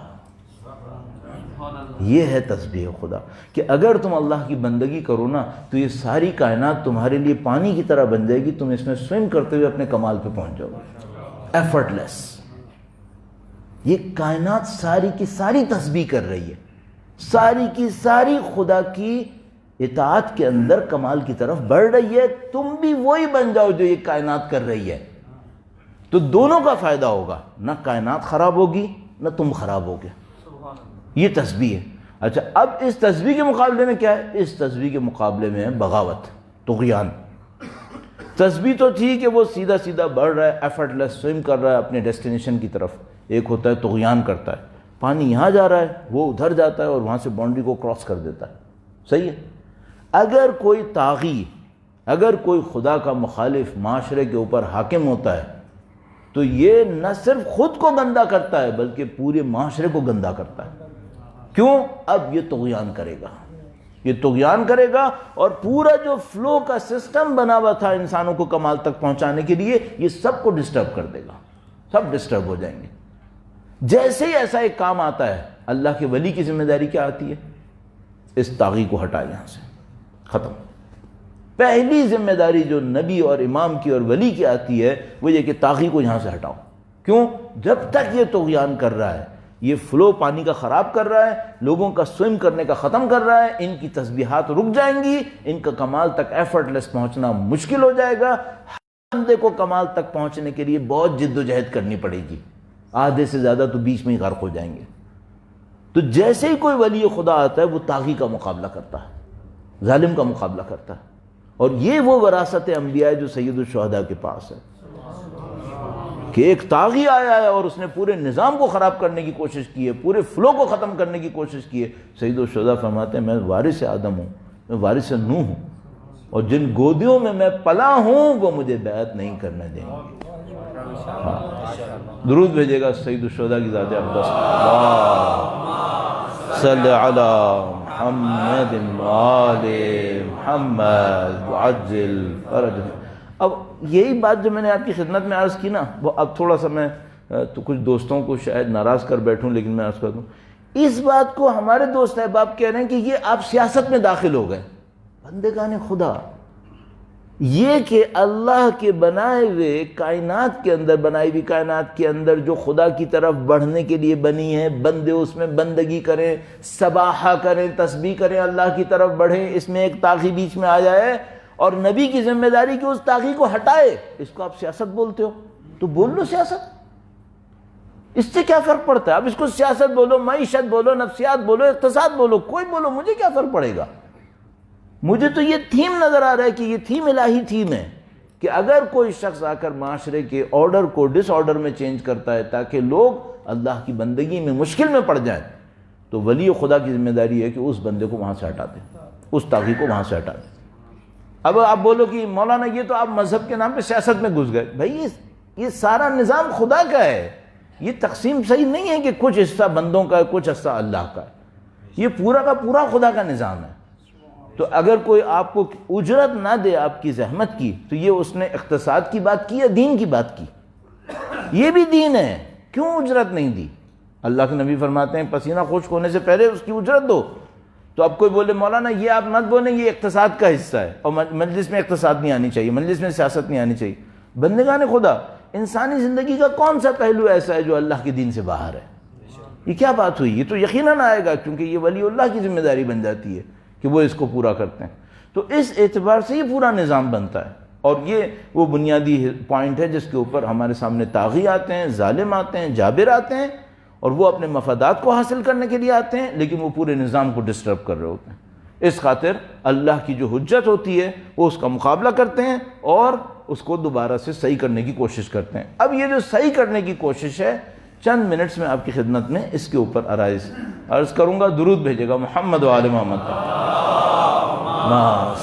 یہ ہے تسبیح خدا کہ اگر تم اللہ کی بندگی کرو نا تو یہ ساری کائنات تمہارے لیے پانی کی طرح بن جائے گی، تم اس میں سوئم کرتے ہوئے اپنے کمال پہ پہنچ جاؤ گے، ایفرٹ لیس۔ یہ کائنات ساری کی ساری تسبیح کر رہی ہے، ساری کی ساری خدا کی اطاعت کے اندر کمال کی طرف بڑھ رہی ہے۔ تم بھی وہی بن جاؤ جو یہ کائنات کر رہی ہے، تو دونوں کا فائدہ ہوگا، نہ کائنات خراب ہوگی نہ تم خراب ہوگے۔ یہ تسبیح ہے۔ اچھا، اب اس تسبیح کے مقابلے میں کیا ہے؟ اس تسبیح کے مقابلے میں ہے بغاوت، طغیان۔ تسبیح تو تھی کہ وہ سیدھا سیدھا بڑھ رہا ہے، ایفرٹ لیس سوئم کر رہا ہے اپنے ڈیسٹینیشن کی طرف۔ ایک ہوتا ہے طغیان کرتا ہے، پانی یہاں جا رہا ہے، وہ ادھر جاتا ہے اور وہاں سے باؤنڈری کو کراس کر دیتا ہے، صحیح ہے۔ اگر کوئی طاغی، اگر کوئی خدا کا مخالف معاشرے کے اوپر حاکم ہوتا ہے تو یہ نہ صرف خود کو گندا کرتا ہے بلکہ پورے معاشرے کو گندا کرتا ہے۔ کیوں؟ اب یہ طغیان کرے گا، یہ طغیان کرے گا اور پورا جو فلو کا سسٹم بنا ہوا تھا انسانوں کو کمال تک پہنچانے کے لیے، یہ سب کو ڈسٹرب کر دے گا، سب ڈسٹرب ہو جائیں گے۔ جیسے ہی ایسا ایک کام آتا ہے، اللہ کے ولی کی ذمہ داری کیا آتی ہے؟ اس طاغی کو ہٹائے یہاں سے، ختم۔ پہلی ذمہ داری جو نبی اور امام کی اور ولی کی آتی ہے وہ یہ کہ طاغی کو یہاں سے ہٹاؤ۔ کیوں؟ جب تک یہ طغیان کر رہا ہے، یہ فلو پانی کا خراب کر رہا ہے، لوگوں کا سوئم کرنے کا ختم کر رہا ہے، ان کی تسبیحات رک جائیں گی، ان کا کمال تک ایفرٹ لیس پہنچنا مشکل ہو جائے گا۔ ہر بندے کو کمال تک پہنچنے کے لیے بہت جد و جہد کرنی پڑے گی، آدھے سے زیادہ تو بیچ میں ہی غرق ہو جائیں گے۔ تو جیسے ہی کوئی ولی خدا آتا ہے وہ طاغی کا مقابلہ کرتا ہے، ظالم کا مقابلہ کرتا ہے، اور یہ وہ وراثت انبیاء ہے جو سید الشہداء کے پاس ہے کہ ایک طاغی آیا ہے اور اس نے پورے نظام کو خراب کرنے کی کوشش کی ہے، پورے فلو کو ختم کرنے کی کوشش کی ہے۔ سید الشہداء فرماتے ہیں میں وارث آدم ہوں، میں وارث نوح ہوں، اور جن گودیوں میں میں پلا ہوں وہ مجھے بیعت نہیں کرنے دیں گے. درود بھیجے گا سید الشہداء کی ذات اقدس. اللہم صلی علی محمد آل محمد وعجل فرجہ. اب یہی بات جو میں نے آپ کی خدمت میں عرض کی نا، وہ اب تھوڑا سا میں تو کچھ دوستوں کو شاید ناراض کر بیٹھوں، لیکن میں عرض کر دوں اس بات کو. ہمارے دوست احباب کہہ رہے ہیں کہ یہ آپ سیاست میں داخل ہو گئے. بندگان خدا، یہ کہ اللہ کے بنائے ہوئے کائنات کے اندر، بنائی ہوئی کائنات کے اندر جو خدا کی طرف بڑھنے کے لیے بنی ہے، بندے اس میں بندگی کریں، سباحہ کریں، تسبیح کریں، اللہ کی طرف بڑھیں، اس میں ایک طاغی بیچ میں آ جائے اور نبی کی ذمہ داری کہ اس طاغی کو ہٹائے، اس کو آپ سیاست بولتے ہو. تو بول لو سیاست، اس سے کیا فرق پڑتا ہے؟ اب اس کو سیاست بولو، معیشت بولو، نفسیات بولو، اقتصاد بولو، کوئی بولو، مجھے کیا فرق پڑے گا؟ مجھے تو یہ تھیم نظر آ رہا ہے کہ یہ تھیم الہی تھیم ہے کہ اگر کوئی شخص آ کر معاشرے کے آرڈر کو ڈس آرڈر میں چینج کرتا ہے تاکہ لوگ اللہ کی بندگی میں مشکل میں پڑ جائیں، تو ولی خدا کی ذمہ داری ہے کہ اس بندے کو وہاں سے ہٹا دیں، اس طاغی کو وہاں سے ہٹا دیں. اب آپ بولو کہ مولانا یہ تو آپ مذہب کے نام پہ سیاست میں گھس گئے. بھائی یہ سارا نظام خدا کا ہے، یہ تقسیم صحیح نہیں ہے کہ کچھ حصہ بندوں کا ہے، کچھ حصہ اللہ کا ہے. یہ پورا کا پورا خدا کا نظام ہے. تو اگر کوئی آپ کو اجرت نہ دے آپ کی زحمت کی، تو یہ اس نے اقتصاد کی بات کی یا دین کی بات کی؟ یہ بھی دین ہے، کیوں اجرت نہیں دی؟ اللہ کے نبی فرماتے ہیں پسینہ خشک ہونے سے پہلے اس کی اجرت دو. تو اب کوئی بولے مولانا یہ آپ مت بولیں، یہ اقتصاد کا حصہ ہے اور مجلس میں اقتصاد نہیں آنی چاہیے، مجلس میں سیاست نہیں آنی چاہیے. بندگان خدا، انسانی زندگی کا کون سا پہلو ایسا ہے جو اللہ کے دین سے باہر ہے؟ یہ کیا بات ہوئی؟ یہ تو یقیناً آئے گا، کیونکہ یہ ولی اللہ کی ذمہ داری بن جاتی ہے کہ وہ اس کو پورا کرتے ہیں. تو اس اعتبار سے یہ پورا نظام بنتا ہے، اور یہ وہ بنیادی پوائنٹ ہے جس کے اوپر ہمارے سامنے طاغی آتے ہیں، ظالم آتے ہیں، جابر آتے ہیں، اور وہ اپنے مفادات کو حاصل کرنے کے لیے آتے ہیں، لیکن وہ پورے نظام کو ڈسٹرب کر رہے ہوتے ہیں. اس خاطر اللہ کی جو حجت ہوتی ہے وہ اس کا مقابلہ کرتے ہیں اور اس کو دوبارہ سے صحیح کرنے کی کوشش کرتے ہیں. اب یہ جو صحیح کرنے کی کوشش ہے، چند منٹس میں آپ کی خدمت میں اس کے اوپر عرض کروں گا. درود بھیجے گا محمد و آل محمد.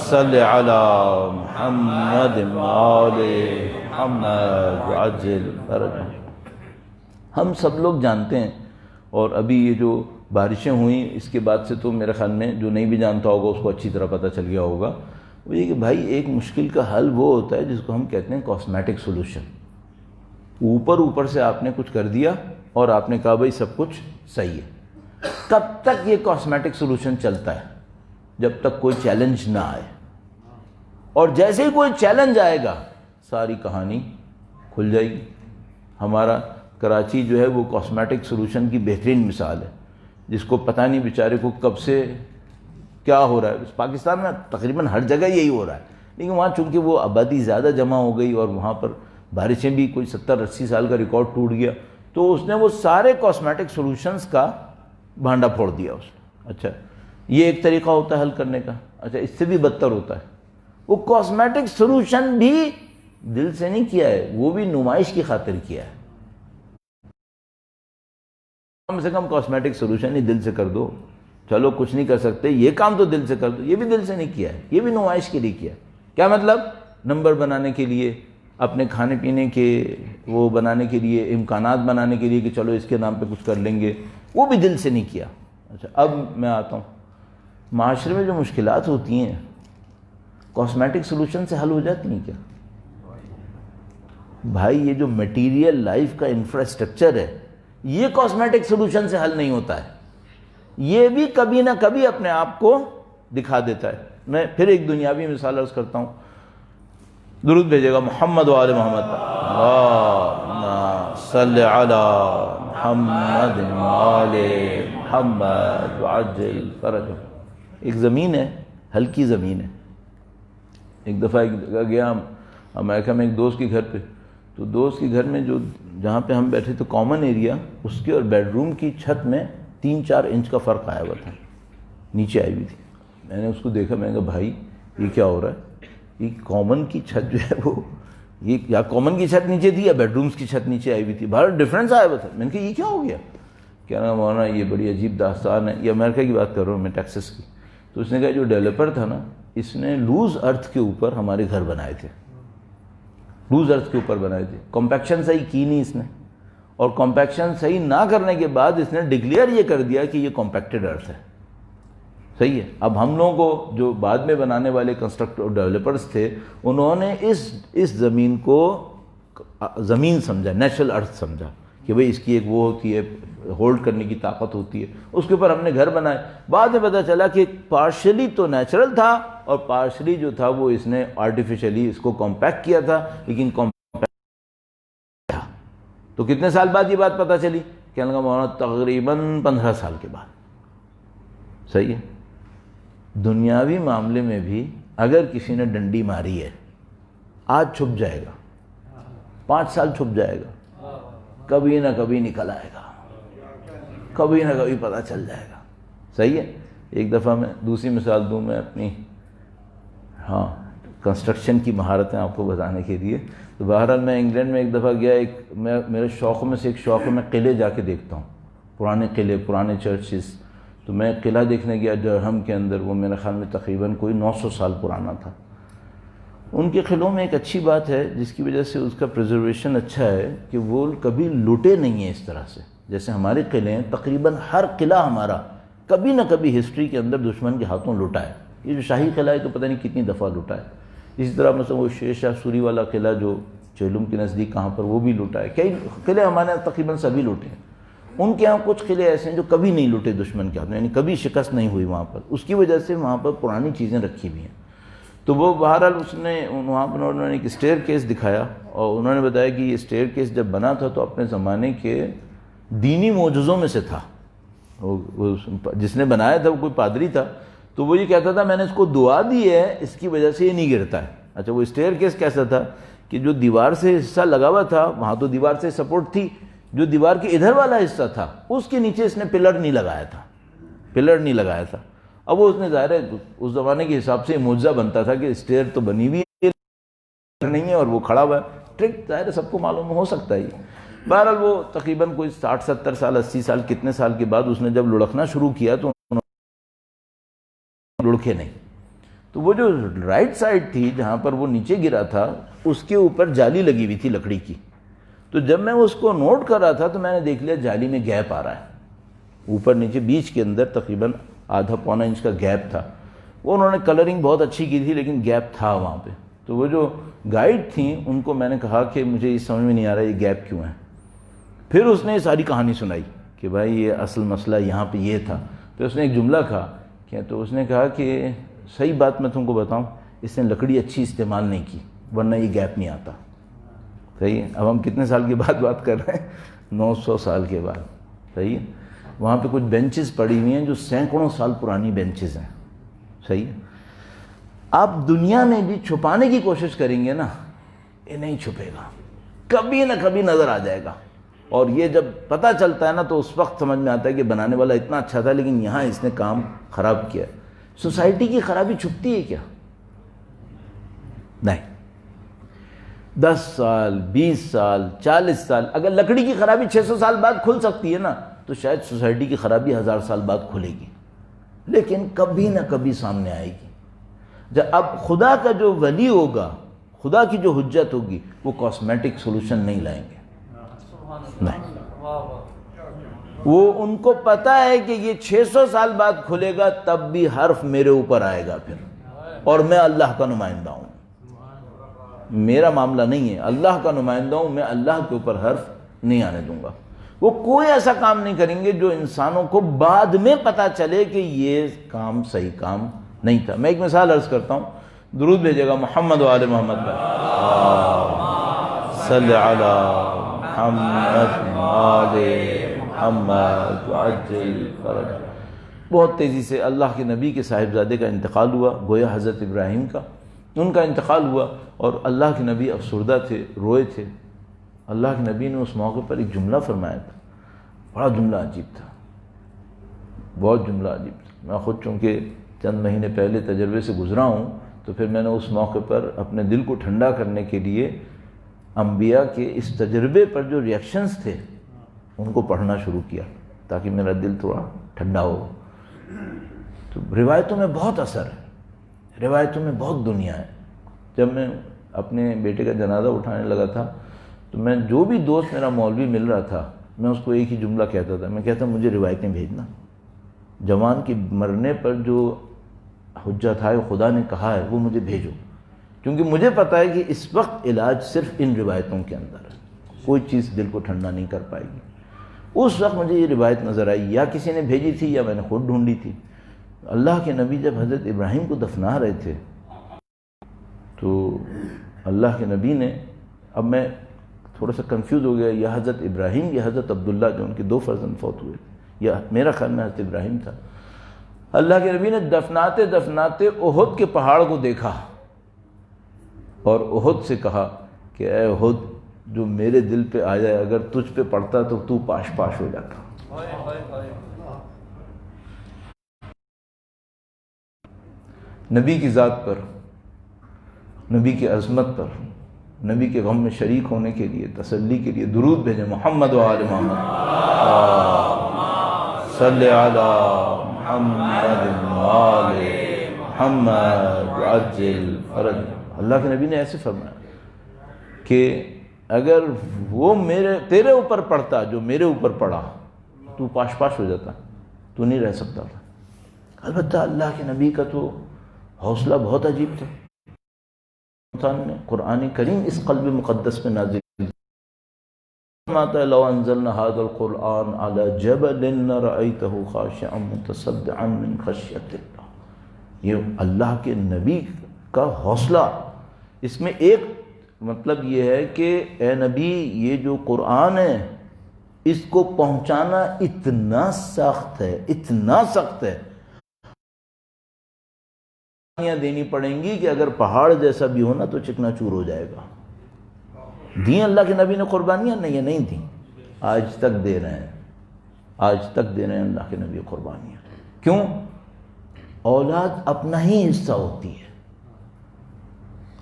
صلی علی محمد و آل محمد وعجل فرجہ. ہم سب لوگ جانتے ہیں، اور ابھی یہ جو بارشیں ہوئیں اس کے بعد سے تو میرے خیال میں جو نہیں بھی جانتا ہوگا اس کو اچھی طرح پتہ چل گیا ہوگا، وہ یہ کہ بھائی ایک مشکل کا حل وہ ہوتا ہے جس کو ہم کہتے ہیں کاسمیٹک سولوشن. اوپر سے آپ نے کچھ کر دیا اور آپ نے کہا بھائی سب کچھ صحیح ہے. کب تک یہ کاسمیٹک سولوشن چلتا ہے؟ جب تک کوئی چیلنج نہ آئے. اور جیسے ہی کوئی چیلنج آئے گا ساری کہانی کھل جائے گی. ہمارا کراچی جو ہے وہ کاسمیٹک سولوشن کی بہترین مثال ہے، جس کو پتہ نہیں بیچارے کو کب سے کیا ہو رہا ہے. پاکستان میں تقریباً ہر جگہ یہی ہو رہا ہے، لیکن وہاں چونکہ وہ آبادی زیادہ جمع ہو گئی اور وہاں پر بارشیں بھی کوئی 70-80 سال کا ریکارڈ ٹوٹ گیا، تو اس نے وہ سارے کاسمیٹک سولوشنز کا بھانڈا پھوڑ دیا اس نے. اچھا یہ ایک طریقہ ہوتا ہے حل کرنے کا. اچھا اس سے بھی بدتر ہوتا ہے، وہ کاسمیٹک سولوشن بھی دل سے نہیں کیا ہے، وہ بھی نمائش کی خاطر کیا ہے. کم سے کم کاسمیٹک سولوشن ہی دل سے کر دو. چلو کچھ نہیں کر سکتے، یہ کام تو دل سے کر دو. یہ بھی دل سے نہیں کیا ہے، یہ بھی نمائش کے لیے کیا ہے. کیا مطلب؟ نمبر بنانے کے لیے، اپنے کھانے پینے کے وہ بنانے کے لیے، امکانات بنانے کے لیے کہ چلو اس کے نام پہ کچھ کر لیں گے، وہ بھی دل سے نہیں کیا. اچھا اب میں آتا ہوں، معاشرے میں جو مشکلات ہوتی ہیں کاسمیٹک سولوشن سے حل ہو جاتی ہیں کیا؟ بھائی یہ جو میٹیریل لائف کا انفراسٹرکچر ہے یہ کاسمیٹک سولوشن سے حل نہیں ہوتا ہے. یہ بھی کبھی نہ کبھی اپنے آپ کو دکھا دیتا ہے. میں پھر ایک دنیاوی مثال عرض کرتا ہوں. درود بھیجے گا محمد و آل محمد. اللہم صلی علی محمد و آل محمد وعجل فرجہ. ایک زمین ہے، ہلکی زمین ہے. ایک دفعہ ایک جگہ گیا امریکہ میں ایک دوست کے گھر پہ، تو دوست کے گھر میں جو جہاں پہ ہم بیٹھے تو کامن ایریا، اس کے اور بیڈ روم کی چھت میں 3-4 انچ کا فرق آیا ہوا تھا، نیچے آئی ہوئی تھی. میں نے اس کو دیکھا، میں نے کہا بھائی یہ کیا ہو رہا ہے؟ یہ کامن کی چھت جو ہے وہ یہ یا کامن کی چھت نیچے تھی یا بیڈ رومز کی چھت نیچے آئی ہوئی تھی، باہر ڈفرینس آیا ہوا تھا. میں نے کہا یہ کیا ہو گیا؟ کیا نا مولانا یہ بڑی عجیب داستان ہے. یہ امریکہ کی بات کر رہا ہوں میں، ٹیکسس کی. تو اس نے کہا جو ڈیولپر تھا نا اس نے لوز ارتھ کے اوپر ہمارے گھر بنائے تھے، لوز ارتھ کے اوپر بنائے تھے، کمپیکشن صحیح کی نہیں اس نے، اور کمپیکشن صحیح نہ کرنے کے بعد اس نے ڈکلیئر یہ کر دیا کہ یہ کمپیکٹڈ ارتھ ہے، صحیح ہے۔ اب ہم لوگوں کو جو بعد میں بنانے والے کنسٹرکٹر ڈیولپرز تھے، انہوں نے اس زمین کو زمین سمجھا، نیچرل ارتھ سمجھا کہ بھئی اس کی ایک وہ ہوتی ہے، ہولڈ کرنے کی طاقت ہوتی ہے، اس کے اوپر ہم نے گھر بنائے۔ بعد میں پتہ چلا کہ پارشلی تو نیچرل تھا اور پارشلی جو تھا وہ اس نے آرٹیفیشلی اس کو کمپیکٹ کیا تھا، لیکن تو کتنے سال بعد یہ بات پتہ چلی؟ کہنے لگا مولانا تقریباً 15 سال کے بعد، صحیح ہے۔ دنیاوی معاملے میں بھی اگر کسی نے ڈنڈی ماری ہے، آج چھپ جائے گا، 5 سال چھپ جائے گا، کبھی نہ کبھی نکل آئے گا، کبھی نہ کبھی پتہ چل جائے گا، صحیح ہے۔ ایک دفعہ میں دوسری مثال دوں میں اپنی کنسٹرکشن کی مہارتیں آپ کو بتانے کے لیے، تو بہرحال میں انگلینڈ میں ایک دفعہ گیا، میرے شوق میں سے ایک شوق ہے، میں قلعے جا کے دیکھتا ہوں، پرانے قلعے، پرانے چرچز۔ تو میں قلعہ دیکھنے گیا ڈرہم کے اندر، وہ میرے خیال میں تقریباً کوئی 900 سال پرانا تھا۔ ان کے قلعوں میں ایک اچھی بات ہے جس کی وجہ سے اس کا پریزرویشن اچھا ہے کہ وہ کبھی لوٹے نہیں ہیں اس طرح سے، جیسے ہمارے قلعے ہیں، تقریباً ہر قلعہ ہمارا کبھی نہ کبھی ہسٹری کے اندر دشمن کے ہاتھوں لوٹا ہے۔ یہ جو شاہی قلعہ ہے تو پتہ نہیں کتنی دفعہ لوٹا ہے۔ اسی طرح مثلا وہ شیر شاہ سوری والا قلعہ جو چیلم کے نزدیک کہاں پر، وہ بھی لوٹا ہے۔ کئی قلعے ہمارے یہاں تقریباً سبھی لوٹے ہیں، ان کے ہاں کچھ قلعے ایسے ہیں جو کبھی نہیں لوٹے دشمن کے ہاتھوں، یعنی کبھی شکست نہیں ہوئی وہاں پر، اس کی وجہ سے وہاں پر پرانی چیزیں رکھی ہوئی ہیں۔ تو وہ بہرحال اس نے وہاں پر انہوں نے ایک اسٹیئر کیس دکھایا، اور انہوں نے بتایا کہ یہ اسٹیئر کیس جب بنا تھا تو اپنے زمانے کے دینی معجزوں میں سے تھا۔ جس نے بنایا تھا وہ کوئی پادری تھا، تو وہ یہ کہتا تھا میں نے اس کو دعا دی ہے، اس کی وجہ سے یہ نہیں گرتا ہے۔ اچھا، وہ اسٹیئر کیس کیسا تھا کہ جو دیوار سے حصہ لگا ہوا تھا وہاں تو دیوار سے سپورٹ تھی، جو دیوار کے ادھر والا حصہ تھا اس کے نیچے اس نے پلر نہیں لگایا تھا، پلر نہیں لگایا تھا۔ اب وہ اس نے ظاہر ہے اس زمانے کے حساب سے معجزہ بنتا تھا کہ اسٹیئر تو بنی ہوئی نہیں ہے اور وہ کھڑا ہوا ہے، ٹرک ظاہر ہے سب کو معلوم ہو سکتا ہے یہ۔ بہرحال وہ تقریباً کوئی 60 70 سال 80 سال کتنے سال کے بعد اس نے جب لڑکنا شروع کیا تو لڑکے نہیں، تو وہ جو رائٹ سائڈ تھی جہاں پر وہ نیچے گرا تھا اس کے اوپر جالی لگی ہوئی تھی لکڑی کی، تو جب میں اس کو نوٹ کر رہا تھا تو میں نے دیکھ لیا جالی میں گیپ آ رہا ہے، اوپر نیچے بیچ کے اندر تقریباً آدھا پونا انچ کا گیپ تھا۔ وہ انہوں نے کلرنگ بہت اچھی کی تھی لیکن گیپ تھا وہاں پہ۔ تو وہ جو گائیڈ تھیں ان کو میں نے کہا کہ مجھے یہ سمجھ میں نہیں آ رہا یہ گیپ کیوں ہے۔ پھر اس نے ساری کہانی سنائی کہ بھائی یہ اصل مسئلہ یہاں پہ یہ تھا۔ پھر اس نے ایک جملہ کہا کہ تو اس نے کہا کہ صحیح بات میں تم کو بتاؤں، اس نے لکڑی اچھی استعمال نہیں کی ورنہ یہ گیپ نہیں آتا۔ صحیح ہے، اب ہم کتنے سال کے بعد بات کر رہے ہیں؟ 900 سال کے بعد، صحیح ہے۔ وہاں پہ کچھ بینچز پڑی ہوئی ہیں جو سینکڑوں سال پرانی بینچز ہیں، صحیح ہے۔ آپ دنیا میں بھی چھپانے کی کوشش کریں گے نا، یہ نہیں چھپے گا، کبھی نہ کبھی نظر آ جائے گا، اور یہ جب پتہ چلتا ہے نا تو اس وقت سمجھ میں آتا ہے کہ بنانے والا اتنا اچھا تھا لیکن یہاں اس نے کام خراب کیا ہے۔ سوسائٹی کی خرابی چھپتی ہے کیا؟ نہیں۔ 10 سال 20 سال 40 سال، اگر لکڑی کی خرابی 600 سال بعد کھل سکتی ہے نا تو شاید سوسائٹی کی خرابی 1000 سال بعد کھلے گی، لیکن کبھی نہ کبھی سامنے آئے گی۔ جب اب خدا کا جو ولی ہوگا، خدا کی جو حجت ہوگی، وہ کاسمیٹک سولوشن نہیں لائیں گے، نہیں، وہ ان کو پتہ ہے کہ یہ 600 سال بعد کھلے گا تب بھی حرف میرے اوپر آئے گا پھر، اور میں اللہ کا نمائندہ ہوں، میرا معاملہ نہیں ہے، اللہ کا نمائندہ ہوں میں، اللہ کے اوپر حرف نہیں آنے دوں گا۔ وہ کوئی ایسا کام نہیں کریں گے جو انسانوں کو بعد میں پتہ چلے کہ یہ کام صحیح کام نہیں تھا۔ میں ایک مثال عرض کرتا ہوں، درود بھیجے گا محمد و آل محمد پر، صلی علی محمد آل محمد وعجل فرج۔ بہت تیزی سے اللہ کے نبی کے صاحبزادے کا انتقال ہوا، گویا حضرت ابراہیم کا، ان کا انتقال ہوا، اور اللہ کے نبی افسردہ تھے، روئے تھے۔ اللہ کے نبی نے اس موقع پر ایک جملہ فرمایا تھا، بڑا جملہ عجیب تھا، بہت جملہ عجیب تھا۔ میں خود چونکہ چند مہینے پہلے تجربے سے گزرا ہوں تو پھر میں نے اس موقع پر اپنے دل کو ٹھنڈا کرنے کے لیے انبیاء کے اس تجربے پر جو ریئیکشنز تھے ان کو پڑھنا شروع کیا تاکہ میرا دل تھوڑا ٹھنڈا ہو۔ تو روایتوں میں بہت اثر ہے، روایتوں میں بہت دنیا ہے. جب میں اپنے بیٹے کا جنازہ اٹھانے لگا تھا تو میں جو بھی دوست میرا مولوی مل رہا تھا میں اس کو ایک ہی جملہ کہتا تھا. میں کہتا مجھے روایتیں بھیجنا. جوان کے مرنے پر جو حجت ہے خدا نے کہا ہے وہ مجھے بھیجو، کیونکہ مجھے پتہ ہے کہ اس وقت علاج صرف ان روایتوں کے اندر ہے. کوئی چیز دل کو ٹھنڈا نہیں کر پائے گی. اس وقت مجھے یہ روایت نظر آئی، یا کسی نے بھیجی تھی یا میں نے خود ڈھونڈی تھی. اللہ کے نبی جب حضرت ابراہیم کو دفنا رہے تھے تو اللہ کے نبی نے، اب میں تھوڑا سا کنفیوز ہو گیا، یا حضرت ابراہیم یا حضرت عبداللہ جو ان کے 2 فرزند فوت ہوئے تھے، یا میرا خیال میں حضرت ابراہیم تھا. اللہ کے نبی نے دفناتے دفناتے احد کے پہاڑ کو دیکھا اور احد سے کہا کہ اے احد، جو میرے دل پہ آ جائے اگر تجھ پہ پڑتا تو تو پاش پاش ہو جاتا. نبی کی ذات پر، نبی کی عظمت پر، نبی کے غم میں شریک ہونے کے لیے، تسلی کے لیے درود بھیجیں. محمد و آل محمد صلی علی محمد و آل محمد عجل فرج. اللہ کے نبی نے ایسے فرمایا کہ اگر وہ تیرے اوپر پڑتا جو میرے اوپر پڑا تو پاش پاش ہو جاتا، تو نہیں رہ سکتا تھا. البتہ اللہ کے نبی کا تو حوصلہ بہت عجیب تھا. انسان نے قرآن کریم اس قلب مقدس پہ نازل لو انزلنا هذا القرآن على جبل لرأيته خاشعا متصدعا من خشية الله. یہ اللہ کے نبی کا حوصلہ. اس میں ایک مطلب یہ ہے کہ اے نبی یہ جو قرآن ہے اس کو پہنچانا اتنا سخت ہے، اتنا سخت ہے، دینی پڑیں گی کہ اگر پہاڑ جیسا بھی ہونا تو چکنا چور ہو جائے گا. دیں اللہ کے نبی نے قربانیاں؟ نہیں دیں. آج تک دے رہے ہیں، آج تک دے رہے ہیں اللہ کے نبی قربانیاں. کیوں؟ اولاد اپنا ہی حصہ ہوتی ہے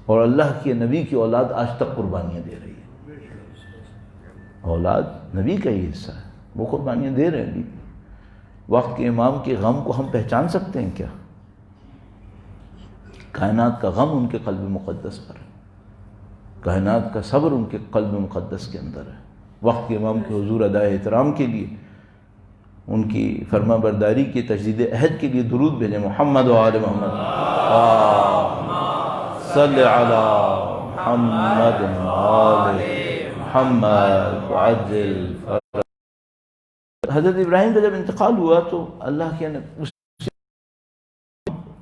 اور اللہ کے نبی کی اولاد آج تک قربانیاں دے رہی ہے. اولاد نبی کا ہی حصہ ہے، وہ قربانیاں دے رہے ہیں. وقت کے امام کے غم کو ہم پہچان سکتے ہیں کیا؟ کائنات کا غم ان کے قلب مقدس پر ہے، کائنات کا صبر ان کے قلب مقدس کے اندر ہے. وقت کے امام کے حضور ادائے احترام کے لیے، ان کی فرما برداری کی تجدید عہد کے لیے درود بھیجیں. محمد و آل محمد صلی علی محمد و آل محمد عجل فرج. حضرت ابراہیم کا جب انتقال ہوا تو اللہ کے نے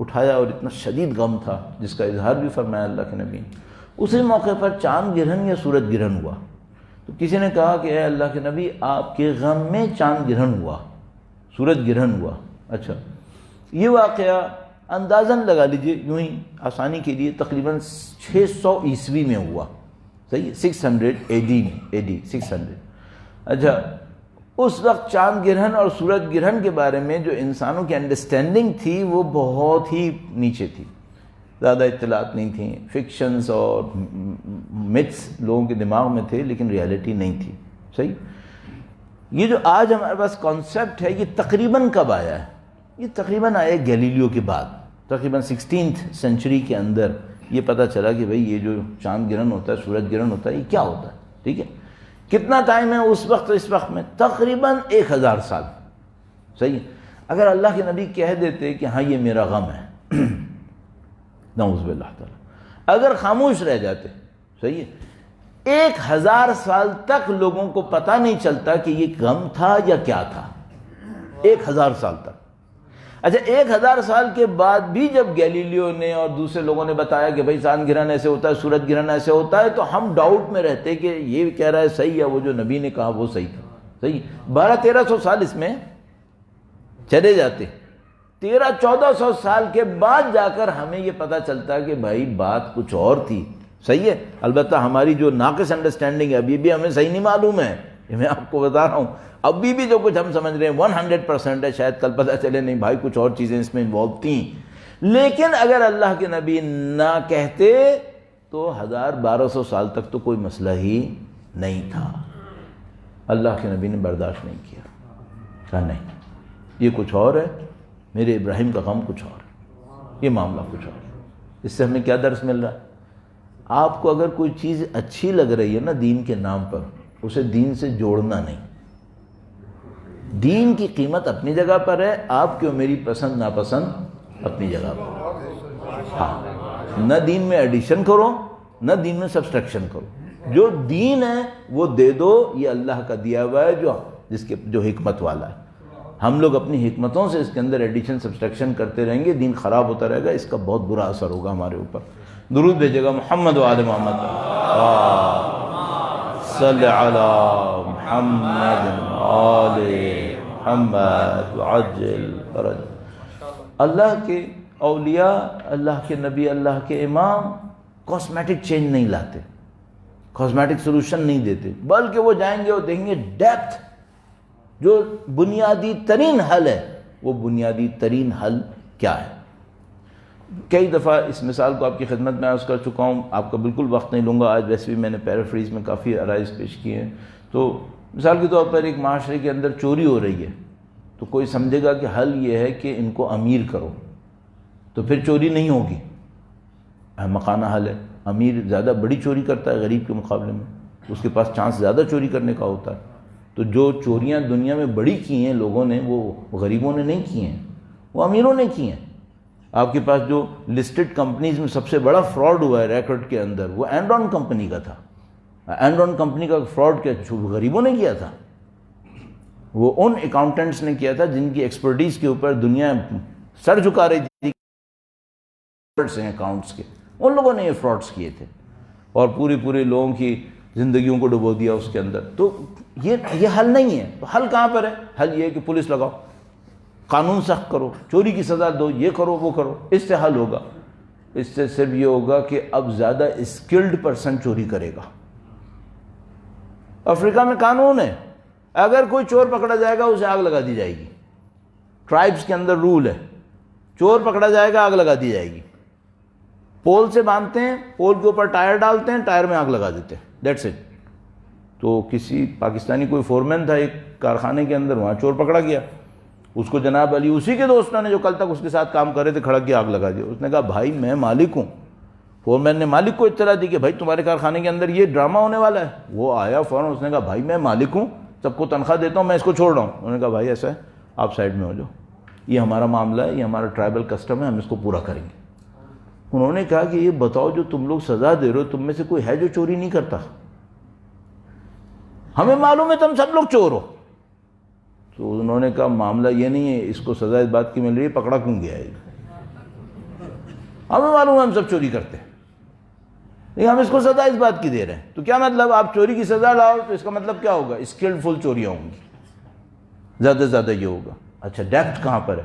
اٹھایا اور اتنا شدید غم تھا جس کا اظہار بھی فرمایا اللہ کے نبی نے. اسی موقع پر چاند گرہن یا سورج گرہن ہوا تو کسی نے کہا کہ اے اللہ کے نبی آپ کے غم میں چاند گرہن ہوا، سورج گرہن ہوا. اچھا، یہ واقعہ اندازاً لگا لیجئے یوں ہی آسانی کے لیے تقریباً 600 عیسوی میں ہوا. صحیح، 600 AD 600. اچھا، اس وقت چاند گرہن اور سورج گرہن کے بارے میں جو انسانوں کی انڈرسٹینڈنگ تھی وہ بہت ہی نیچے تھی، زیادہ اطلاعات نہیں تھیں. فکشنز اور متس لوگوں کے دماغ میں تھے لیکن ریالٹی نہیں تھی. صحیح. یہ جو آج ہمارے پاس کانسیپٹ ہے یہ تقریباً کب آیا ہے؟ یہ تقریباً آیا گیلیلیو کے بعد، تقریباً 16th سینچری کے اندر یہ پتہ چلا کہ بھئی یہ جو چاند گرہن ہوتا ہے، سورج گرہن ہوتا ہے، یہ کیا ہوتا ہے. ٹھیک ہے، کتنا ٹائم ہے اس وقت اس وقت میں؟ تقریباً 1000 سال. صحیح. اگر اللہ کے نبی کہہ دیتے کہ ہاں یہ میرا غم ہے، نعوذ باللہ تعالی، اگر خاموش رہ جاتے، صحیح ہے، 1000 سال تک لوگوں کو پتہ نہیں چلتا کہ یہ غم تھا یا کیا تھا. 1000 سال تک. اچھا، 1000 سال کے بعد بھی جب گیلیلیو نے اور دوسرے لوگوں نے بتایا کہ بھائی چاند گرہن ایسے ہوتا ہے، سورج گرہن ایسے ہوتا ہے، تو ہم ڈاؤٹ میں رہتے کہ یہ کہہ رہا ہے صحیح ہے، وہ جو نبی نے کہا وہ صحیح تھا. صحیح. 1200-1300 سال اس میں چلے جاتے. 1300-1400 سال کے بعد جا کر ہمیں یہ پتہ چلتا کہ بھائی بات کچھ اور تھی. صحیح ہے. البتہ ہماری جو ناقص انڈرسٹینڈنگ ہے ابھی بھی ہمیں صحیح نہیں معلوم ہے، یہ میں آپ کو بتا رہا ہوں. ابھی بھی جو کچھ ہم سمجھ رہے ہیں 100% ہے، شاید کل پتہ چلے نہیں بھائی کچھ اور چیزیں اس میں انوالو تھیں. لیکن اگر اللہ کے نبی نہ کہتے تو 1200 سال تک تو کوئی مسئلہ ہی نہیں تھا. اللہ کے نبی نے برداشت نہیں کیا، کہا نہیں یہ کچھ اور ہے، میرے ابراہیم کا غم کچھ اور ہے، یہ معاملہ کچھ اور ہے. اس سے ہمیں کیا درس مل رہا ہے؟ آپ کو اگر کوئی چیز اچھی لگ رہی ہے نا دین کے نام پر، اسے دین سے جوڑنا نہیں۔ دین کی قیمت اپنی جگہ پر ہے، آپ کی اور میری پسند ناپسند اپنی جگہ پر۔ ہاں، نہ دین میں ایڈیشن کرو نہ دین میں سبسٹریکشن کرو، جو دین ہے وہ دے دو، یہ اللہ کا دیا ہوا ہے جو حکمت والا ہے۔ ہم لوگ اپنی حکمتوں سے اس کے اندر ایڈیشن سبسٹریکشن کرتے رہیں گے، دین خراب ہوتا رہے گا، اس کا بہت برا اثر ہوگا ہمارے اوپر۔ درود بھیجے گا محمد و آل محمد، صلی علی محمد آل محمد وعجل فرج۔ اللہ کے اولیاء، اللہ کے نبی، اللہ کے امام کاسمیٹک چینج نہیں لاتے، کاسمیٹک سلوشن نہیں دیتے، بلکہ وہ جائیں گے اور دیکھیں گے ڈیپتھ، جو بنیادی ترین حل ہے، وہ بنیادی ترین حل کیا ہے۔ کئی دفعہ اس مثال کو آپ کی خدمت میں عرض کر چکا ہوں، آپ کا بالکل وقت نہیں لوں گا، آج ویسے بھی میں نے پیرافریز میں کافی عرائض پیش کیے ہیں۔ تو مثال کے طور پر ایک معاشرے کے اندر چوری ہو رہی ہے، تو کوئی سمجھے گا کہ حل یہ ہے کہ ان کو امیر کرو، تو پھر چوری نہیں ہوگی۔ احمقانہ حل ہے، امیر زیادہ بڑی چوری کرتا ہے غریب کے مقابلے میں، اس کے پاس چانس زیادہ چوری کرنے کا ہوتا ہے۔ تو جو چوریاں دنیا میں بڑی کی ہیں لوگوں نے، وہ غریبوں نے نہیں کی ہیں، وہ امیروں نے کی ہیں۔ آپ کے پاس جو لسٹڈ کمپنیز میں سب سے بڑا فراڈ ہوا ہے ریکارڈ کے اندر، وہ اینڈرون کمپنی کا تھا۔ اینڈرون کمپنی کا فراڈ کیا غریبوں نے کیا تھا؟ وہ ان اکاؤنٹنٹس نے کیا تھا جن کی ایکسپرٹیز کے اوپر دنیا سر جھکا رہی تھی اکاؤنٹس کے، ان لوگوں نے یہ فراڈز کیے تھے اور پورے لوگوں کی زندگیوں کو ڈبو دیا اس کے اندر۔ تو یہ حل نہیں ہے۔ تو حل کہاں پر ہے؟ حل یہ ہے کہ پولیس لگاؤ، قانون سخت کرو، چوری کی سزا دو، یہ کرو وہ کرو، اس سے حل ہوگا۔ اس سے صرف یہ ہوگا کہ اب زیادہ اسکلڈ پرسن چوری کرے گا۔ افریقہ میں قانون ہے، اگر کوئی چور پکڑا جائے گا اسے آگ لگا دی جائے گی۔ ٹرائبس کے اندر رول ہے، چور پکڑا جائے گا آگ لگا دی جائے گی۔ پول سے باندھتے ہیں، پول کے اوپر ٹائر ڈالتے ہیں، ٹائر میں آگ لگا دیتے ہیں، دیٹس اٹ۔ تو کسی پاکستانی کوئی فورمین تھا ایک کارخانے کے اندر، وہاں چور پکڑا گیا، اس کو جناب علی اسی کے دوستوں نے جو کل تک اس کے ساتھ کام کر رہے تھے کھڑا کیا، آگ لگا دیا۔ اس نے کہا بھائی میں مالک ہوں۔ فورمین نے مالک کو اطلاع دی کہ بھائی تمہارے کارخانے کے اندر یہ ڈرامہ ہونے والا ہے۔ وہ آیا فوراً، اس نے کہا بھائی میں مالک ہوں، سب کو تنخواہ دیتا ہوں، میں اس کو چھوڑ رہا ہوں۔ انہوں نے کہا بھائی ایسا ہے آپ سائڈ میں ہو جاؤ، یہ ہمارا معاملہ ہے، یہ ہمارا ٹرائبل کسٹم ہے، ہم اس کو پورا کریں گے۔ انہوں نے کہا کہ یہ بتاؤ جو تم لوگ سزا دے رہے ہو، تم میں سے کوئی ہے جو چوری نہیں کرتا؟ ہمیں معلوم ہے تم سب لوگ چور ہو۔ تو انہوں نے کہا معاملہ یہ نہیں ہے، اس کو سزا اس بات کی مل رہی ہے پکڑا کیوں گیا ہے، ہمیں معلوم ہے ہم سب چوری کرتے ہیں، لیکن ہم اس کو سزا اس بات کی دے رہے ہیں۔ تو کیا مطلب؟ آپ چوری کی سزا لاؤ تو اس کا مطلب کیا ہوگا؟ اسکلفل چوریاں ہوں گی، زیادہ سے زیادہ یہ ہوگا۔ اچھا ڈیپتھ کہاں پر ہے؟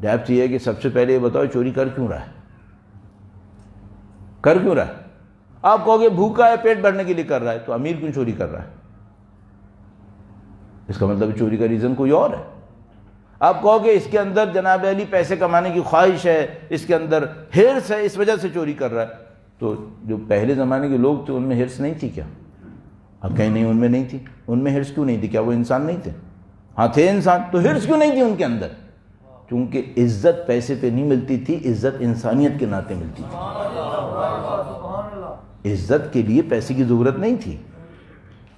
ڈیپتھ یہ ہے کہ سب سے پہلے یہ بتاؤ چوری کر کیوں رہا ہے؟ کر کیوں رہا ہے؟ آپ کہو گے بھوکا ہے پیٹ بھرنے کے لیے کر رہا ہے، تو امیر کیوں چوری کر رہا ہے؟ اس کا مطلب چوری کا ریزن کوئی اور ہے۔ آپ کہو گے اس کے اندر جناب علی پیسے کمانے کی خواہش ہے، اس کے اندر ہرس ہے، اس وجہ سے چوری کر رہا ہے۔ تو جو پہلے زمانے کے لوگ تھے ان میں ہرس نہیں تھی کیا؟ اب کہیں نہیں ان میں نہیں تھی۔ ان میں ہرس کیوں نہیں تھی؟ کیا وہ انسان نہیں تھے؟ ہاں تھے انسان، تو ہرس کیوں نہیں تھی ان کے اندر؟ کیونکہ عزت پیسے پہ نہیں ملتی تھی، عزت انسانیت کے ناطے ملتی تھی۔ عزت کے لیے پیسے کی ضرورت نہیں تھی۔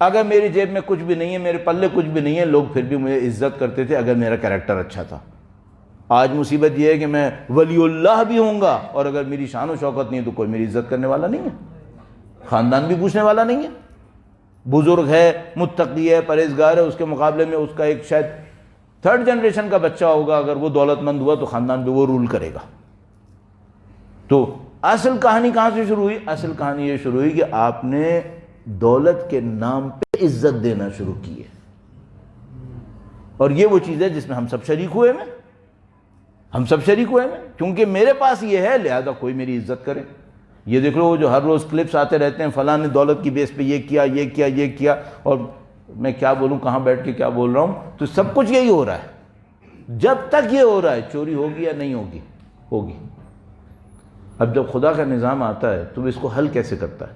اگر میری جیب میں کچھ بھی نہیں ہے، میرے پلے کچھ بھی نہیں ہے، لوگ پھر بھی مجھے عزت کرتے تھے اگر میرا کریکٹر اچھا تھا۔ آج مصیبت یہ ہے کہ میں ولی اللہ بھی ہوں گا اور اگر میری شان و شوکت نہیں ہے تو کوئی میری عزت کرنے والا نہیں ہے، خاندان بھی پوچھنے والا نہیں ہے۔ بزرگ ہے، متقی ہے، پرہیزگار ہے، اس کے مقابلے میں اس کا ایک شاید تھرڈ جنریشن کا بچہ ہوگا، اگر وہ دولت مند ہوا تو خاندان پہ وہ رول کرے گا۔ تو اصل کہانی کہاں سے شروع ہوئی؟ اصل کہانی یہ شروع ہوئی کہ آپ نے دولت کے نام پہ عزت دینا شروع کی ہے، اور یہ وہ چیز ہے جس میں ہم سب شریک ہوئے ہیں۔ ہم سب شریک ہوئے ہیں کیونکہ میرے پاس یہ ہے لہذا کوئی میری عزت کرے۔ یہ دیکھ لو جو ہر روز کلپس آتے رہتے ہیں، فلاں نے دولت کی بیس پہ یہ کیا یہ کیا یہ کیا، اور میں کیا بولوں، کہاں بیٹھ کے کیا بول رہا ہوں، تو سب کچھ یہی ہو رہا ہے۔ جب تک یہ ہو رہا ہے چوری ہوگی یا نہیں ہوگی؟ ہوگی۔ اب جب خدا کا نظام آتا ہے تو اس کو حل کیسے کرتا ہے؟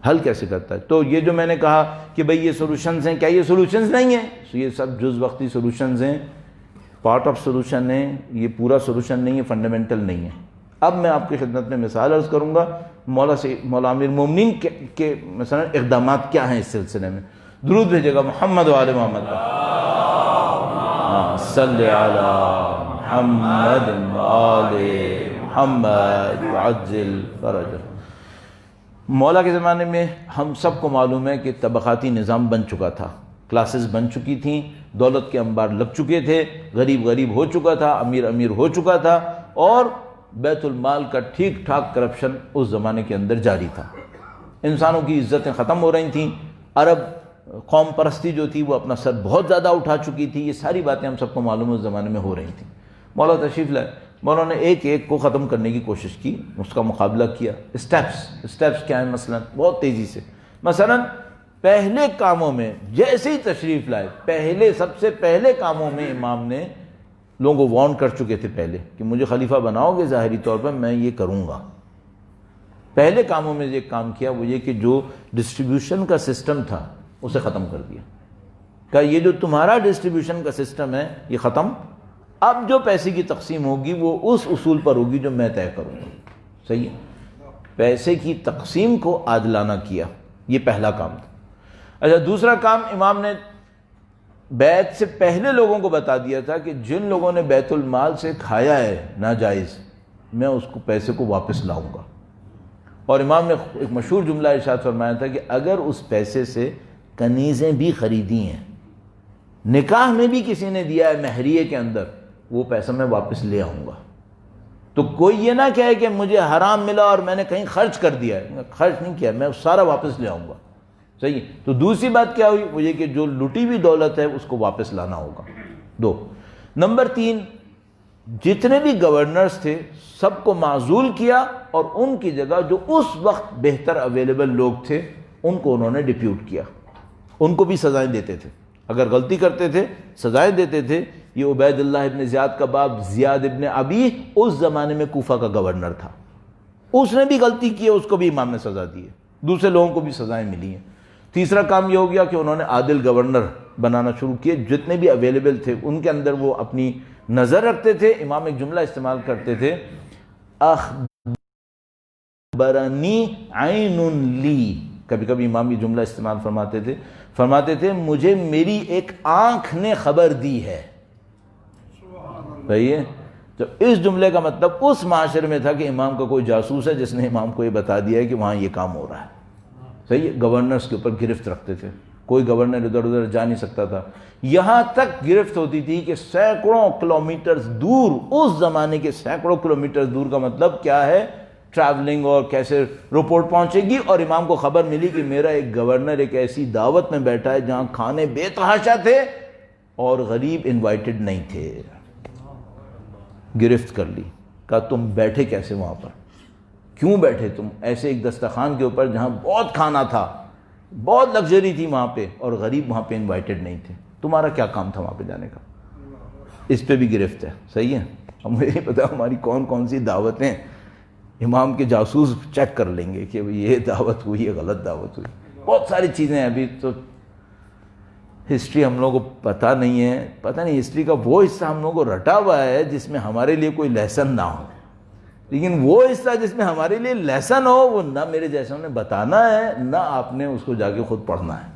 حل کیسے کرتا ہے؟ تو یہ جو میں نے کہا کہ بھئی یہ سولوشنز ہیں، کیا یہ سولوشنز نہیں ہیں؟ یہ سب جز وقتی سولوشنز ہیں، پارٹ آف سولوشن ہیں، یہ پورا سولوشن نہیں ہے، فنڈامنٹل نہیں ہے۔ اب میں آپ کی خدمت میں مثال عرض کروں گا مولا امیر المومنین کے مثلا اقدامات کیا ہیں اس سلسلے میں. درود بھیجے گا محمد و آل محمد کا. صلی علی محمد و آل محمد وعجل فرج. مولا کے زمانے میں ہم سب کو معلوم ہے کہ طبقاتی نظام بن چکا تھا، کلاسز بن چکی تھیں، دولت کے انبار لگ چکے تھے، غریب غریب ہو چکا تھا، امیر امیر ہو چکا تھا، اور بیت المال کا ٹھیک ٹھاک کرپشن اس زمانے کے اندر جاری تھا. انسانوں کی عزتیں ختم ہو رہی تھیں، عرب قوم پرستی جو تھی وہ اپنا سر بہت زیادہ اٹھا چکی تھی. یہ ساری باتیں ہم سب کو معلوم اس زمانے میں ہو رہی تھیں. مولا تشریف لائے، مولا نے ایک ایک کو ختم کرنے کی کوشش کی، اس کا مقابلہ کیا. اسٹیپس کیا ہیں؟ مثلا بہت تیزی سے، مثلا پہلے کاموں میں جیسے ہی تشریف لائے، سب سے پہلے کاموں میں امام نے لوگوں کو وارن کر چکے تھے پہلے کہ مجھے خلیفہ بناؤ گے ظاہری طور پر میں یہ کروں گا. پہلے کاموں میں ایک کام کیا، وہ یہ کہ جو ڈسٹریبیوشن کا سسٹم تھا اسے ختم کر دیا. کہ یہ جو تمہارا ڈسٹریبیوشن کا سسٹم ہے یہ ختم، اب جو پیسے کی تقسیم ہوگی وہ اس اصول پر ہوگی جو میں طے کروں گا. صحیح ہے، پیسے کی تقسیم کو عادلانہ کیا، یہ پہلا کام تھا. اچھا، دوسرا کام امام نے بیعت سے پہلے لوگوں کو بتا دیا تھا کہ جن لوگوں نے بیت المال سے کھایا ہے ناجائز، میں اس کو پیسے کو واپس لاؤں گا. اور امام نے ایک مشہور جملہ ارشاد فرمایا تھا کہ اگر اس پیسے سے کنیزیں بھی خریدی ہیں، نکاح میں بھی کسی نے دیا ہے مہریے کے اندر، وہ پیسہ میں واپس لے آؤں گا. تو کوئی یہ نہ کہے کہ مجھے حرام ملا اور میں نے کہیں خرچ کر دیا ہے، خرچ نہیں کیا، میں سارا واپس لے آؤں گا. صحیح. تو دوسری بات کیا ہوئی، وہ یہ کہ جو لوٹی ہوئی دولت ہے اس کو واپس لانا ہوگا. 2 نمبر 3، جتنے بھی گورنرز تھے سب کو معزول کیا، اور ان کی جگہ جو اس وقت بہتر اویلیبل لوگ تھے ان کو انہوں نے ڈپیوٹ کیا. ان کو بھی سزائیں دیتے تھے، اگر غلطی کرتے تھے سزائیں دیتے تھے. یہ عبید اللہ ابن زیاد کا باپ زیاد ابن ابی اس زمانے میں کوفہ کا گورنر تھا، اس نے بھی غلطی کی ہے، اس کو بھی امام نے سزا دی ہے، دوسرے لوگوں کو بھی سزائیں ملی ہیں. تیسرا کام یہ ہو گیا کہ انہوں نے عادل گورنر بنانا شروع کیے، جتنے بھی اویلیبل تھے ان کے اندر وہ اپنی نظر رکھتے تھے. امام ایک جملہ استعمال کرتے تھے، اخبرنی عین لی. کبھی کبھی امام یہ جملہ استعمال فرماتے تھے مجھے میری ایک آنکھ نے خبر دی ہے. صحیح ہے. تو اس جملے کا مطلب اس معاشرے میں تھا کہ امام کا کوئی جاسوس ہے جس نے امام کو یہ بتا دیا ہے کہ وہاں یہ کام ہو رہا ہے. صحیح ہے. گورنرز کے اوپر گرفت رکھتے تھے، کوئی گورنر ادھر ادھر جا نہیں سکتا تھا. یہاں تک گرفت ہوتی تھی کہ سینکڑوں کلومیٹرز دور، اس زمانے کے سینکڑوں کلومیٹرز دور کا مطلب کیا ہے، ٹریولنگ، اور کیسے رپورٹ پہنچے گی. اور امام کو خبر ملی کہ میرا ایک گورنر ایک ایسی دعوت میں بیٹھا ہے جہاں کھانے بے تحاشا تھے اور غریب انوائٹڈ نہیں تھے. گرفت کر لی، کہا تم بیٹھے کیسے وہاں پر، کیوں بیٹھے تم ایسے ایک دسترخوان کے اوپر جہاں بہت کھانا تھا، بہت لگژری تھی وہاں پہ، اور غریب وہاں پہ انوائٹڈ نہیں تھے، تمہارا کیا کام تھا وہاں پہ جانے کا. اس پہ بھی گرفت ہے. صحیح ہے. اب مجھے نہیں پتا ہماری کون کون سی دعوتیں امام کے جاسوس چیک کر لیں گے کہ یہ دعوت ہوئی ہے، غلط دعوت ہوئی. بہت ساری چیزیں ہیں، ابھی تو ہسٹری ہم لوگوں کو پتہ نہیں ہے، پتہ نہیں ہسٹری کا وہ حصہ ہم لوگوں کو رٹا ہوا ہے جس میں ہمارے لیے کوئی لیسن نہ ہو، لیکن وہ حصہ جس میں ہمارے لیے لیسن ہو وہ نہ میرے جیسوں نے بتانا ہے نہ آپ نے اس کو جا کے خود پڑھنا ہے،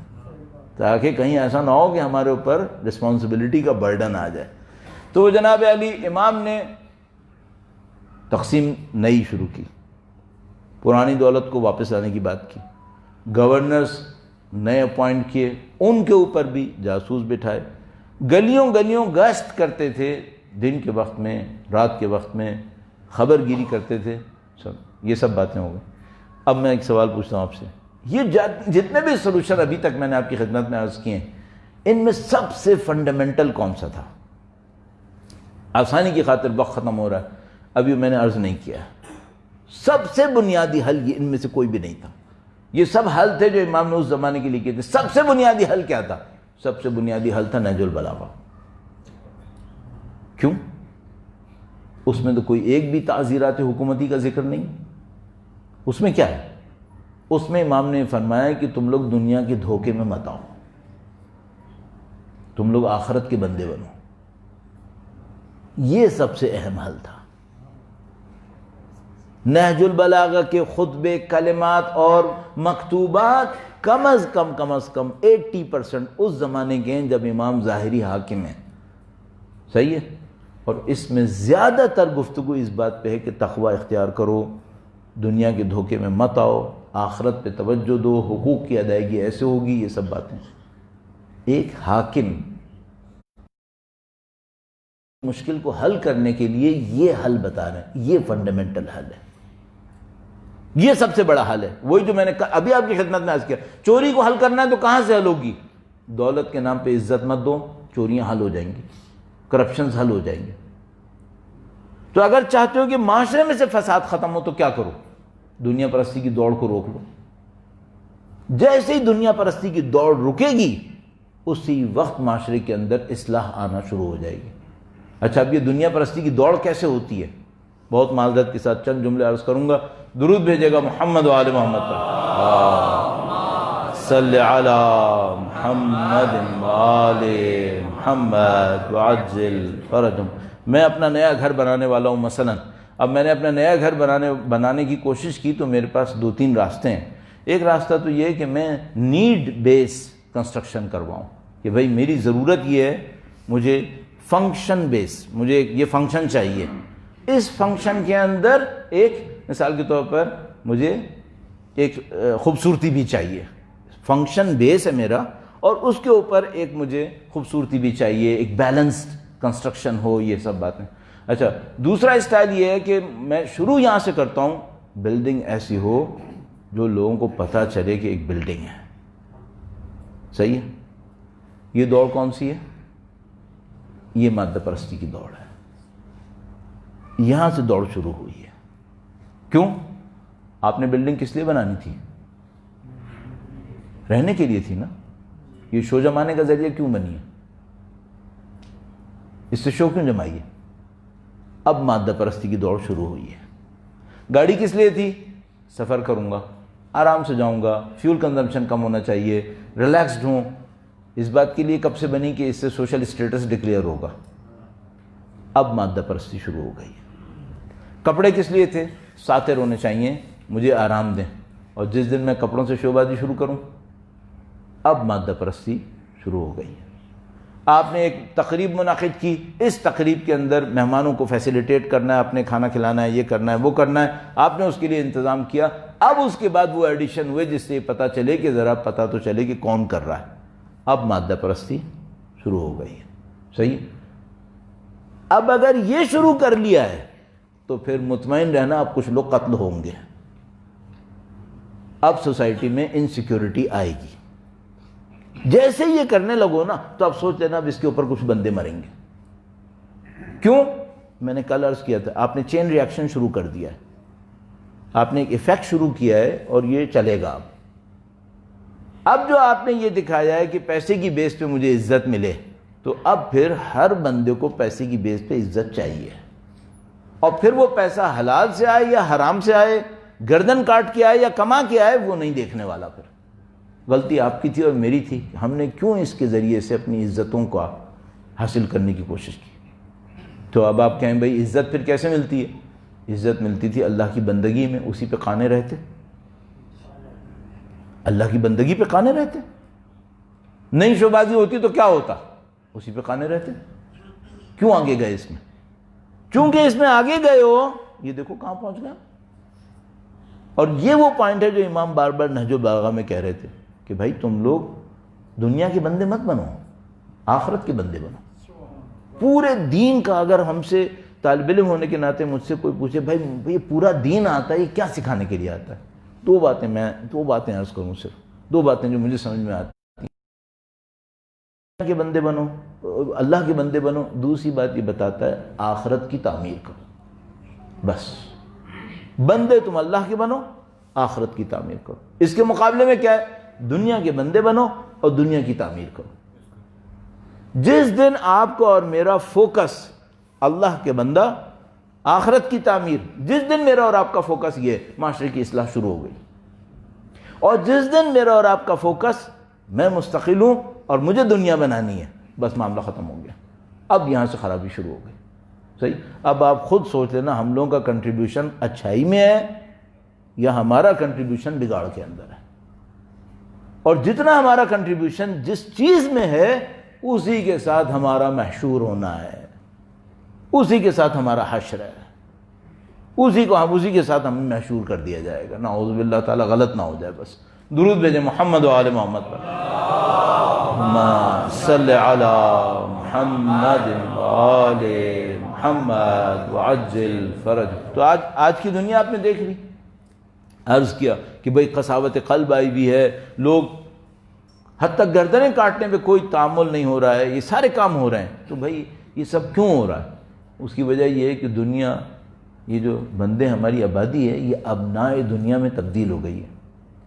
تاکہ کہیں ایسا نہ ہو کہ ہمارے اوپر رسپانسبلٹی کا برڈن آ جائے. تو جناب علی امام نے تقسیم نئی شروع کی، پرانی دولت کو واپس لانے کی بات کی، گورنرز نئے اپوائنٹ کیے، ان کے اوپر بھی جاسوس بٹھائے، گلیوں گلیوں گشت کرتے تھے، دن کے وقت میں رات کے وقت میں خبر گیری کرتے تھے. یہ سب باتیں ہو گئی. اب میں ایک سوال پوچھتا ہوں آپ سے، یہ جتنے بھی سولوشن ابھی تک میں نے آپ کی خدمت میں عرض کیے ہیں، ان میں سب سے فنڈامنٹل کون سا تھا؟ آسانی کی خاطر وقت ختم ہو رہا ہے، ابھی میں نے عرض نہیں کیا. سب سے بنیادی حل یہ ان میں سے کوئی بھی نہیں تھا. یہ سب حل تھے جو امام نے اس زمانے کے لیے کیے تھے. سب سے بنیادی حل کیا تھا؟ سب سے بنیادی حل تھا نہج البلاغہ. کیوں؟ اس میں تو کوئی ایک بھی تعزیرات حکومتی کا ذکر نہیں. اس میں کیا ہے؟ اس میں امام نے فرمایا کہ تم لوگ دنیا کے دھوکے میں مت آؤ، تم لوگ آخرت کے بندے بنو. یہ سب سے اہم حل تھا. نہج البلاغہ کے خطبے، کلمات اور مکتوبات کم از کم 80% اس زمانے کے ہیں جب امام ظاہری حاکم ہیں. صحیح ہے. اور اس میں زیادہ تر گفتگو اس بات پہ ہے کہ تقوی اختیار کرو، دنیا کے دھوکے میں مت آؤ، آخرت پہ توجہ دو، حقوق کی ادائیگی ایسے ہوگی، یہ سب باتیں. ایک حاکم مشکل کو حل کرنے کے لیے یہ حل بتا رہے ہیں، یہ فنڈامنٹل حل ہے، یہ سب سے بڑا حل ہے. وہی جو میں نے ابھی آپ کی خدمت میں عرض کیا، چوری کو حل کرنا ہے تو کہاں سے حل ہوگی؟ دولت کے نام پہ عزت مت دو، چوریاں حل ہو جائیں گی، کرپشنز حل ہو جائیں گے. تو اگر چاہتے ہو کہ معاشرے میں سے فساد ختم ہو تو کیا کرو؟ دنیا پرستی کی دوڑ کو روک لو. جیسے ہی دنیا پرستی کی دوڑ رکے گی اسی وقت معاشرے کے اندر اصلاح آنا شروع ہو جائے گی. اچھا، اب یہ دنیا پرستی کی دوڑ کیسے ہوتی ہے؟ بہت معذرت کے ساتھ چند جملے عرض کروں گا. درود بھیجے گا محمد و آل محمد پر، صلی علی محمد و آل محمد وعجل فرجہم. میں اپنا نیا گھر بنانے والا ہوں. مثلا اب میں نے اپنا نیا گھر بنانے کی کوشش کی تو میرے پاس 2-3 راستے ہیں. ایک راستہ تو یہ ہے کہ میں نیڈ بیس کنسٹرکشن کرواؤں کہ بھئی میری ضرورت یہ ہے، مجھے فنکشن بیس، مجھے یہ فنکشن چاہیے، اس فنکشن کے اندر ایک مثال کے طور پر مجھے ایک خوبصورتی بھی چاہیے. فنکشن بیس ہے میرا اور اس کے اوپر ایک مجھے خوبصورتی بھی چاہیے، ایک بیلنسڈ کنسٹرکشن ہو، یہ سب باتیں. اچھا، دوسرا اسٹائل یہ ہے کہ میں شروع یہاں سے کرتا ہوں، بلڈنگ ایسی ہو جو لوگوں کو پتہ چلے کہ ایک بلڈنگ ہے. صحیح ہے. یہ دوڑ کون سی ہے؟ یہ مادہ پرستی کی دوڑ ہے. یہاں سے دوڑ شروع ہوئی ہے. کیوں؟ آپ نے بلڈنگ کس لیے بنانی تھی؟ رہنے کے لیے تھی نا. یہ شو جمانے کا ذریعہ کیوں بنی ہے؟ اس سے شو کیوں جمائی ہے؟ اب مادہ پرستی کی دوڑ شروع ہوئی ہے. گاڑی کس لیے تھی؟ سفر کروں گا، آرام سے جاؤں گا، فیول کنزمپشن کم ہونا چاہیے، ریلیکسڈ ہوں. اس بات کے لیے کب سے بنی کہ اس سے سوشل اسٹیٹس ڈکلیئر ہوگا. اب مادہ پرستی شروع ہو گئی ہے. کپڑے کس لیے تھے؟ ساتر ہونے چاہیے، مجھے آرام دیں. اور جس دن میں کپڑوں سے شوبازی شروع کروں، اب مادہ پرستی شروع ہو گئی ہے. آپ نے ایک تقریب منعقد کی، اس تقریب کے اندر مہمانوں کو فیسیلیٹیٹ کرنا ہے، اپنے کھانا کھلانا ہے، یہ کرنا ہے، وہ کرنا ہے، آپ نے اس کے لیے انتظام کیا. اب اس کے بعد وہ ایڈیشن ہوئے جس سے پتہ چلے کہ ذرا پتہ تو چلے کہ کون کر رہا ہے. اب مادہ پرستی شروع ہو گئی ہے. صحیح. اب اگر یہ شروع کر لیا ہے تو پھر مطمئن رہنا اب کچھ لوگ قتل ہوں گے. اب سوسائٹی میں انسیکیورٹی آئے گی. جیسے یہ کرنے لگو نا تو اب سوچ لینا اب اس کے اوپر کچھ بندے مریں گے. کیوں؟ میں نے کل عرض کیا تھا، آپ نے چین ری ایکشن شروع کر دیا ہے، آپ نے ایک ایفیکٹ شروع کیا ہے اور یہ چلے گا. اب جو آپ نے یہ دکھایا ہے کہ پیسے کی بیس پہ مجھے عزت ملے، تو اب پھر ہر بندے کو پیسے کی بیس پہ عزت چاہیے. اور پھر وہ پیسہ حلال سے آئے یا حرام سے آئے، گردن کاٹ کے آئے یا کما کے آئے، وہ نہیں دیکھنے والا. پھر غلطی آپ کی تھی اور میری تھی، ہم نے کیوں اس کے ذریعے سے اپنی عزتوں کو حاصل کرنے کی کوشش کی. تو اب آپ کہیں بھئی عزت پھر کیسے ملتی ہے؟ عزت ملتی تھی اللہ کی بندگی میں، اسی پہ قانے رہتے. اللہ کی بندگی پہ قانے رہتے. نہیں شوبازی ہوتی تو کیا ہوتا؟ اسی پہ قانے رہتے. کیوں آگے گئے اس میں؟ چونکہ اس میں آگے گئے ہو، یہ دیکھو کہاں پہنچ گیا. اور یہ وہ پوائنٹ ہے جو امام بار بار نہج البلاغہ میں کہہ رہے تھے کہ بھائی تم لوگ دنیا کے بندے مت بنو، آخرت کے بندے بنو. پورے دین کا اگر ہم سے طالب علم ہونے کے ناطے مجھ سے کوئی پوچھے بھائی یہ پورا دین آتا ہے، یہ کیا سکھانے کے لیے آتا ہے؟ دو باتیں عرض کروں، صرف 2 باتیں جو مجھے سمجھ میں آتی ہیں. اللہ کے بندے بنو، اللہ کے بندے بنو. دوسری بات یہ بتاتا ہے آخرت کی تعمیر کرو. بس بندے تم اللہ کے بنو، آخرت کی تعمیر کرو. اس کے مقابلے میں کیا ہے؟ دنیا کے بندے بنو اور دنیا کی تعمیر کرو. جس دن آپ کو اور میرا فوکس اللہ کے بندہ، آخرت کی تعمیر، جس دن میرا اور آپ کا فوکس یہ ہے، معاشرے کی اصلاح شروع ہو گئی. اور جس دن میرا اور آپ کا فوکس میں مستقل ہوں اور مجھے دنیا بنانی ہے، بس معاملہ ختم ہو گیا. اب یہاں سے خرابی شروع ہو گئی. صحیح. اب آپ خود سوچ لینا ہم لوگوں کا کنٹریبیوشن اچھائی میں ہے یا ہمارا کنٹریبیوشن بگاڑ کے اندر ہے. اور جتنا ہمارا کنٹریبیوشن جس چیز میں ہے اسی کے ساتھ ہمارا محشور ہونا ہے، اسی کے ساتھ ہمارا حشر ہے، اسی کے ساتھ ہمیں محشور کر دیا جائے گا. نعوذ باللہ تعالیٰ غلط نہ ہو جائے. بس درود بھیجیں محمد و آل محمد پر. اللہم صلی علی محمد و آل محمد وعجل فرج. تو آج کی دنیا آپ نے دیکھ لی. عرض کیا کہ بھئی قساوت قلب آئی بھی ہے، لوگ حتیٰ گردنیں کاٹنے پہ کوئی تعامل نہیں ہو رہا ہے، یہ سارے کام ہو رہے ہیں. تو بھئی یہ سب کیوں ہو رہا ہے؟ اس کی وجہ یہ ہے کہ دنیا، یہ جو بندے ہماری آبادی ہے، یہ ابنائے دنیا میں تبدیل ہو گئی ہے،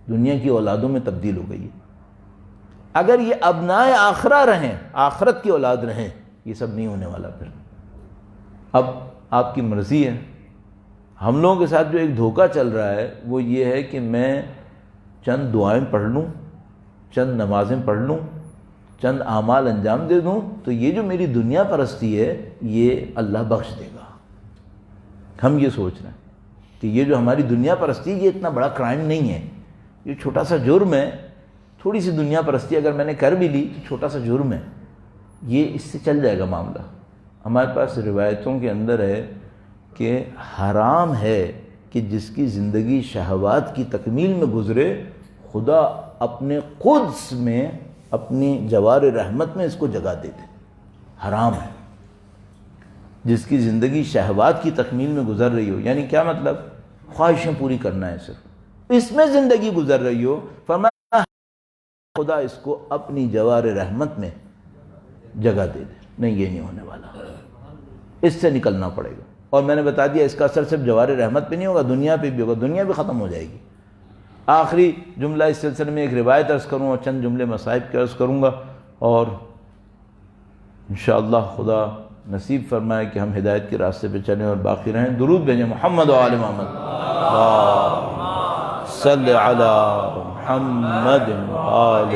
دنیا کی اولادوں میں تبدیل ہو گئی ہے. اگر یہ ابنائے آخرہ رہیں، آخرت کی اولاد رہیں، یہ سب نہیں ہونے والا. پھر اب آپ کی مرضی ہے. ہم لوگوں کے ساتھ جو ایک دھوکہ چل رہا ہے وہ یہ ہے کہ میں چند دعائیں پڑھ لوں، چند نمازیں پڑھ لوں، چند اعمال انجام دے دوں تو یہ جو میری دنیا پرستی ہے یہ اللہ بخش دے گا. ہم یہ سوچ رہے ہیں کہ یہ جو ہماری دنیا پرستی یہ اتنا بڑا کرائم نہیں ہے، یہ چھوٹا سا جرم ہے. تھوڑی سی دنیا پرستی اگر میں نے کر بھی لی تو چھوٹا سا جرم ہے، یہ اس سے چل جائے گا معاملہ. ہمارے پاس روایتوں کے اندر ہے کہ حرام ہے کہ جس کی زندگی شہوات کی تکمیل میں گزرے خدا اپنے قدس میں اپنی جوار رحمت میں اس کو جگہ دے دے. حرام ہے جس کی زندگی شہوات کی تکمیل میں گزر رہی ہو، یعنی کیا مطلب؟ خواہشیں پوری کرنا ہے، صرف اس میں زندگی گزر رہی ہو، فرمایا خدا اس کو اپنی جوار رحمت میں جگہ دے دے. نہیں، یہ نہیں ہونے والا، اس سے نکلنا پڑے گا. اور میں نے بتا دیا اس کا اثر صرف جوار رحمت پہ نہیں ہوگا، دنیا پہ بھی ہوگا، دنیا بھی ختم ہو جائے گی. آخری جملہ اس سلسلے میں ایک روایت عرض کروں اور چند جملے مصائب کے عرض کروں گا، اور انشاءاللہ خدا نصیب فرمائے کہ ہم ہدایت کے راستے پہ چلیں اور باقی رہیں. درود بھیجیں محمد و آل محمد. صلی علی محمد و آل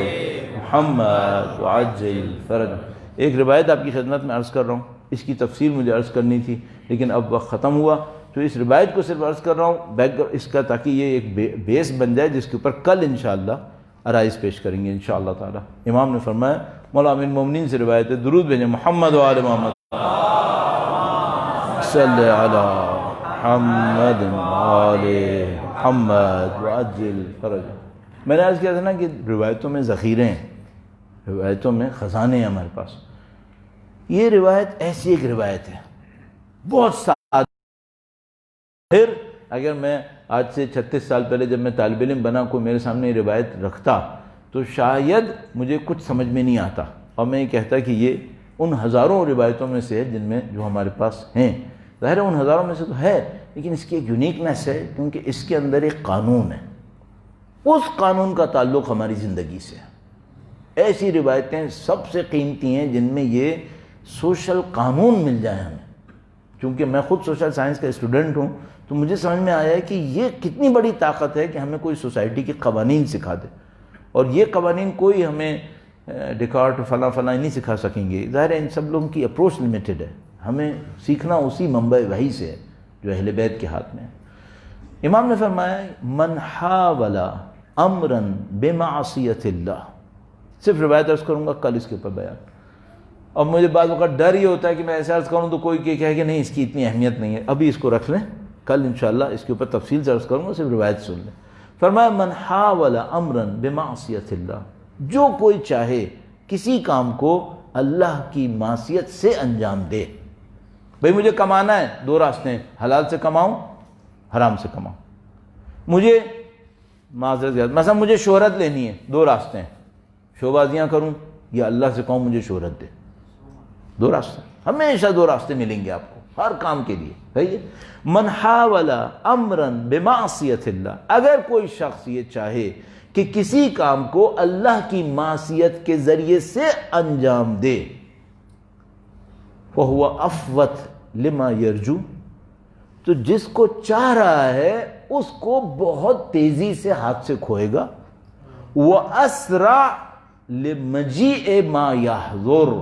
محمد وعجل فرج. ایک روایت آپ کی خدمت میں عرض کر رہا ہوں، اس کی تفصیل مجھے عرض کرنی تھی لیکن اب وقت ختم ہوا تو اس روایت کو صرف عرض کر رہا ہوں بیک اس کا، تاکہ یہ ایک بیس بن جائے جس کے اوپر کل انشاءاللہ عرائض پیش کریں گے انشاءاللہ تعالی. امام نے فرمایا، مولا امین المومنین سے روایت ہے، درود بھیجیں محمد و آل محمد. صلی علی محمد و آل محمد وعجل فرج. میں نے عرض کیا تھا نا کہ روایتوں میں ذخیرے ہیں، روایتوں میں خزانے ہیں ہمارے پاس. یہ روایت ایسی ایک روایت ہے بہت سادہ. پھر اگر میں آج سے 36 سال پہلے جب میں طالب علم بنا کوئی میرے سامنے یہ روایت رکھتا تو شاید مجھے کچھ سمجھ میں نہیں آتا، اور میں یہ کہتا کہ یہ ان ہزاروں روایتوں میں سے ہے جن میں جو ہمارے پاس ہیں. ظاہر ہے ان ہزاروں میں سے تو ہے، لیکن اس کی ایک یونیکنیس ہے کیونکہ اس کے اندر ایک قانون ہے، اس قانون کا تعلق ہماری زندگی سے ہے. ایسی روایتیں سب سے قیمتی ہیں جن میں یہ سوشل قانون مل جائے ہمیں. چونکہ میں خود سوشل سائنس کا اسٹوڈنٹ ہوں تو مجھے سمجھ میں آیا ہے کہ یہ کتنی بڑی طاقت ہے کہ ہمیں کوئی سوسائٹی کے قوانین سکھا دے. اور یہ قوانین کوئی ہمیں ڈیکارٹ فلاں فلاں نہیں سکھا سکیں گے. ظاہر ہے ان سب لوگوں کی اپروچ لمیٹڈ ہے، ہمیں سیکھنا اسی منبع وحی سے ہے جو اہل بیت کے ہاتھ میں ہے. امام نے فرمایا، من حاول امرا بمعصیت اللہ. صرف روایت عرض کروں گا کل اس کے اوپر بیان. اور مجھے بعض وقت ڈر یہ ہوتا ہے کہ میں ایسا عرض کروں تو کوئی کہے کہ نہیں اس کی اتنی اہمیت نہیں ہے. ابھی اس کو رکھ لیں، کل انشاءاللہ اس کے اوپر تفصیل سے عرض کروں گا، صرف روایت سن لیں. فرمایا، من حاول امرا بمعصیت اللہ، جو کوئی چاہے کسی کام کو اللہ کی معصیت سے انجام دے. بھئی مجھے کمانا ہے، دو راستے ہیں، حلال سے کماؤں، حرام سے کماؤں. مجھے معذرت زیادہ مثلا مجھے شہرت لینی ہے، دو راستے ہیں، شوبازیاں کروں یا اللہ سے کہوں مجھے شہرت دے. دو راستے، ہمیشہ دو راستے ملیں گے آپ کو ہر کام کے لیے. صحیح ہے. من حاول امرا بمعصیت اللہ، اگر کوئی شخص یہ چاہے کہ کسی کام کو اللہ کی معصیت کے ذریعے سے انجام دے، فہو افوت لما یرجو، تو جس کو چاہ رہا ہے اس کو بہت تیزی سے ہاتھ سے کھوئے گا. وَأَسْرَعْ لِمَجِیءِ مَا يَحْضُرُ،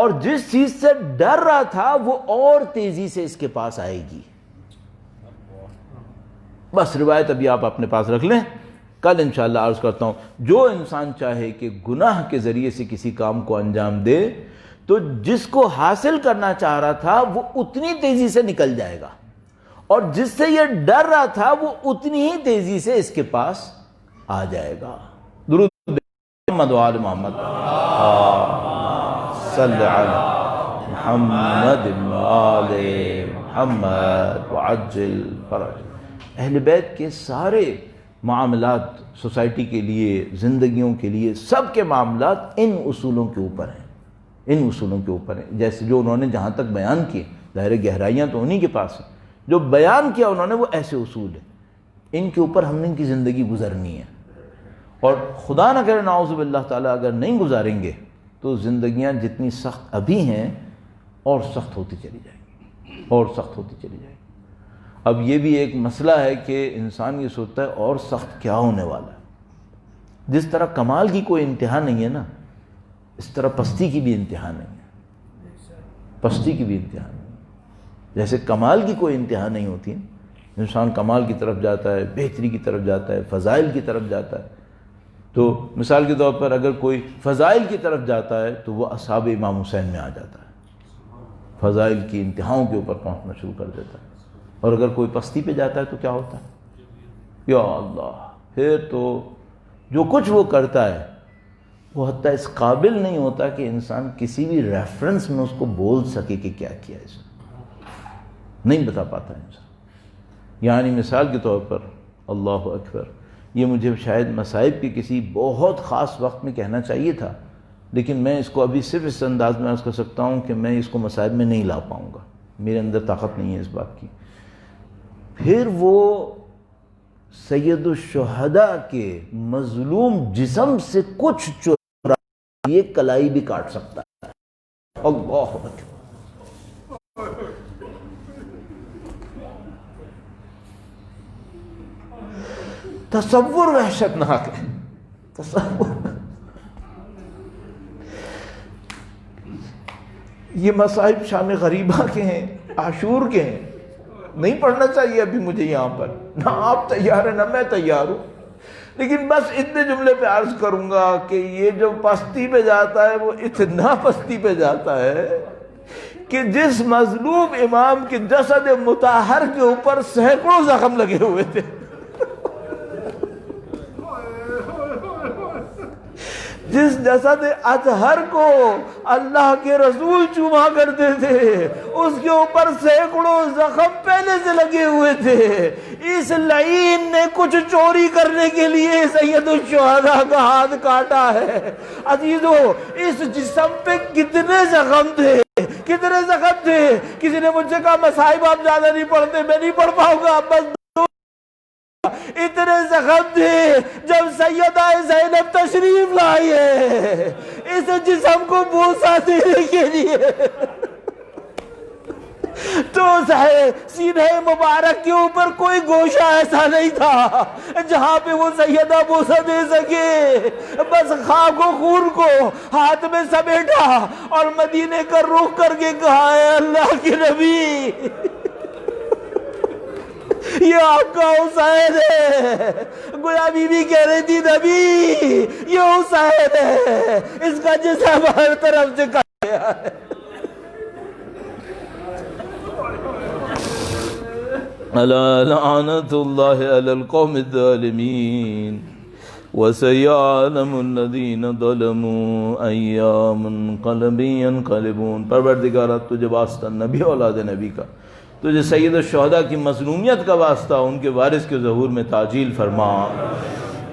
اور جس چیز سے ڈر رہا تھا وہ اور تیزی سے اس کے پاس آئے گی. بس روایت ابھی آپ اپنے پاس رکھ لیں, کل انشاءاللہ عرض کرتا ہوں. جو انسان چاہے کہ گناہ کے ذریعے سے کسی کام کو انجام دے تو جس کو حاصل کرنا چاہ رہا تھا وہ اتنی تیزی سے نکل جائے گا, اور جس سے یہ ڈر رہا تھا وہ اتنی ہی تیزی سے اس کے پاس آ جائے گا. درود محمد و آل محمد صلی علی محمد و آل محمد وعجل فرج. اہل بیت کے سارے معاملات سوسائٹی کے لیے, زندگیوں کے لیے, سب کے معاملات ان اصولوں کے اوپر ہیں, ان اصولوں کے اوپر ہیں. جیسے جو انہوں نے جہاں تک بیان کیے, ظاہر گہرائیاں تو انہی کے پاس ہیں, جو بیان کیا انہوں نے وہ ایسے اصول ہیں, ان کے اوپر ہم نے ان کی زندگی گزرنی ہے. اور خدا نہ کرے نعوذ باللہ تعالیٰ اگر نہیں گزاریں گے تو زندگیاں جتنی سخت ابھی ہیں اور سخت ہوتی چلی جائیں گی, اور سخت ہوتی چلی جائیں گی. اب یہ بھی ایک مسئلہ ہے کہ انسان یہ سوچتا ہے اور سخت کیا ہونے والا ہے. جس طرح کمال کی کوئی انتہا نہیں ہے نا, اس طرح پستی کی بھی انتہا نہیں ہے, پستی کی بھی انتہا نہیں ہے. جیسے کمال کی کوئی انتہا نہیں ہوتی ہے, انسان کمال کی طرف جاتا ہے, بہتری کی طرف جاتا ہے, فضائل کی طرف جاتا ہے. تو مثال کے طور پر اگر کوئی فضائل کی طرف جاتا ہے تو وہ اصحاب امام حسین میں آ جاتا ہے, فضائل کی انتہاؤں کے اوپر پہنچنا شروع کر دیتا ہے. اور اگر کوئی پستی پہ جاتا ہے تو کیا ہوتا ہے؟ یا اللہ, پھر تو جو کچھ وہ کرتا ہے وہ حتیٰ اس قابل نہیں ہوتا کہ انسان کسی بھی ریفرنس میں اس کو بول سکے کہ کیا کیا اس نے, نہیں بتا پاتا انسان. یعنی مثال کے طور پر اللہ اکبر, یہ مجھے شاید مصائب کے کسی بہت خاص وقت میں کہنا چاہیے تھا, لیکن میں اس کو ابھی صرف اس انداز میں عرض کر سکتا ہوں کہ میں اس کو مصائب میں نہیں لا پاؤں گا, میرے اندر طاقت نہیں ہے اس بات کی. پھر وہ سید الشہداء کے مظلوم جسم سے کچھ چرا یہ کلائی بھی کاٹ سکتا ہے. اللہ اکبر. تصور وحشتناک ہے, تصور. یہ مصائب شام غریبہ کے ہیں, عاشور کے ہیں, نہیں پڑھنا چاہیے ابھی مجھے یہاں پر, نہ آپ تیار ہیں نہ میں تیار ہوں. لیکن بس اتنے جملے پہ عرض کروں گا کہ یہ جو پستی پہ جاتا ہے وہ اتنا پستی پہ جاتا ہے کہ جس مظلوم امام کے جسد مطہر کے اوپر سینکڑوں زخم لگے ہوئے تھے, جس جسد اطہر کو اللہ کے رسول چوما کرتے تھے اس کے اوپر سینکڑوں زخم پہلے سے لگے ہوئے تھے. اس لعین نے کچھ چوری کرنے کے لیے سید الشہداء کا ہاتھ کاٹا ہے. عزیزو, اس جسم پہ کتنے زخم تھے, کتنے زخم تھے. کسی نے مجھ سے کہا مصائب آپ زیادہ نہیں پڑھتے, میں نہیں پڑھ پاؤں گا, بس اتنے زخم تھے جب سیدہ زینب تشریف لائی ہے اس جسم کو بوسہ دینے کے لیے, تو سینہ مبارک کے اوپر کوئی گوشہ ایسا نہیں تھا جہاں پہ وہ سیدہ بوسہ دے سکے. بس خاک و خون کو ہاتھ میں سمیٹا اور مدینے کا رخ کر کے کہا, ہے اللہ کے نبی, یہ آپ کا حسین ہے. گویا بی بی کہہ رہی تھی, نبی یہ حسین ہے, اس کا جسم ہر طرف سے کٹ گیا ہے. الا لعنت اللہ علی القوم الظالمین وسيعلم الذين ظلموا أي منقلب ينقلبون. پروردگارہ تجھے واسطہ نبی اولاد نبی کا, تجھے سید الشہداء کی مظلومیت کا واسطہ ان کے وارث کے ظہور میں تعجیل فرما,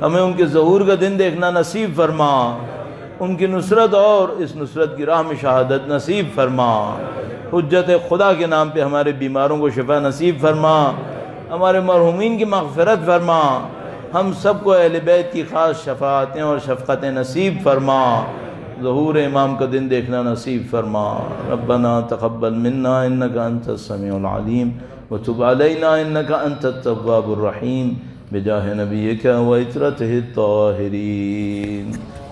ہمیں ان کے ظہور کا دن دیکھنا نصیب فرما, ان کی نصرت اور اس نصرت کی راہ میں شہادت نصیب فرما. حجت خدا کے نام پہ ہمارے بیماروں کو شفا نصیب فرما, ہمارے مرحومین کی مغفرت فرما, ہم سب کو اہل بیت کی خاص شفاعتیں اور شفقتیں نصیب فرما, ظہور امام کا دن دیکھنا نصیب فرما. ربنا تقبل منا انك انت السميع العليم وتب علينا انك انت التواب الرحيم بجاه نبيك وعترته الطاهرين.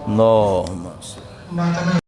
اللهم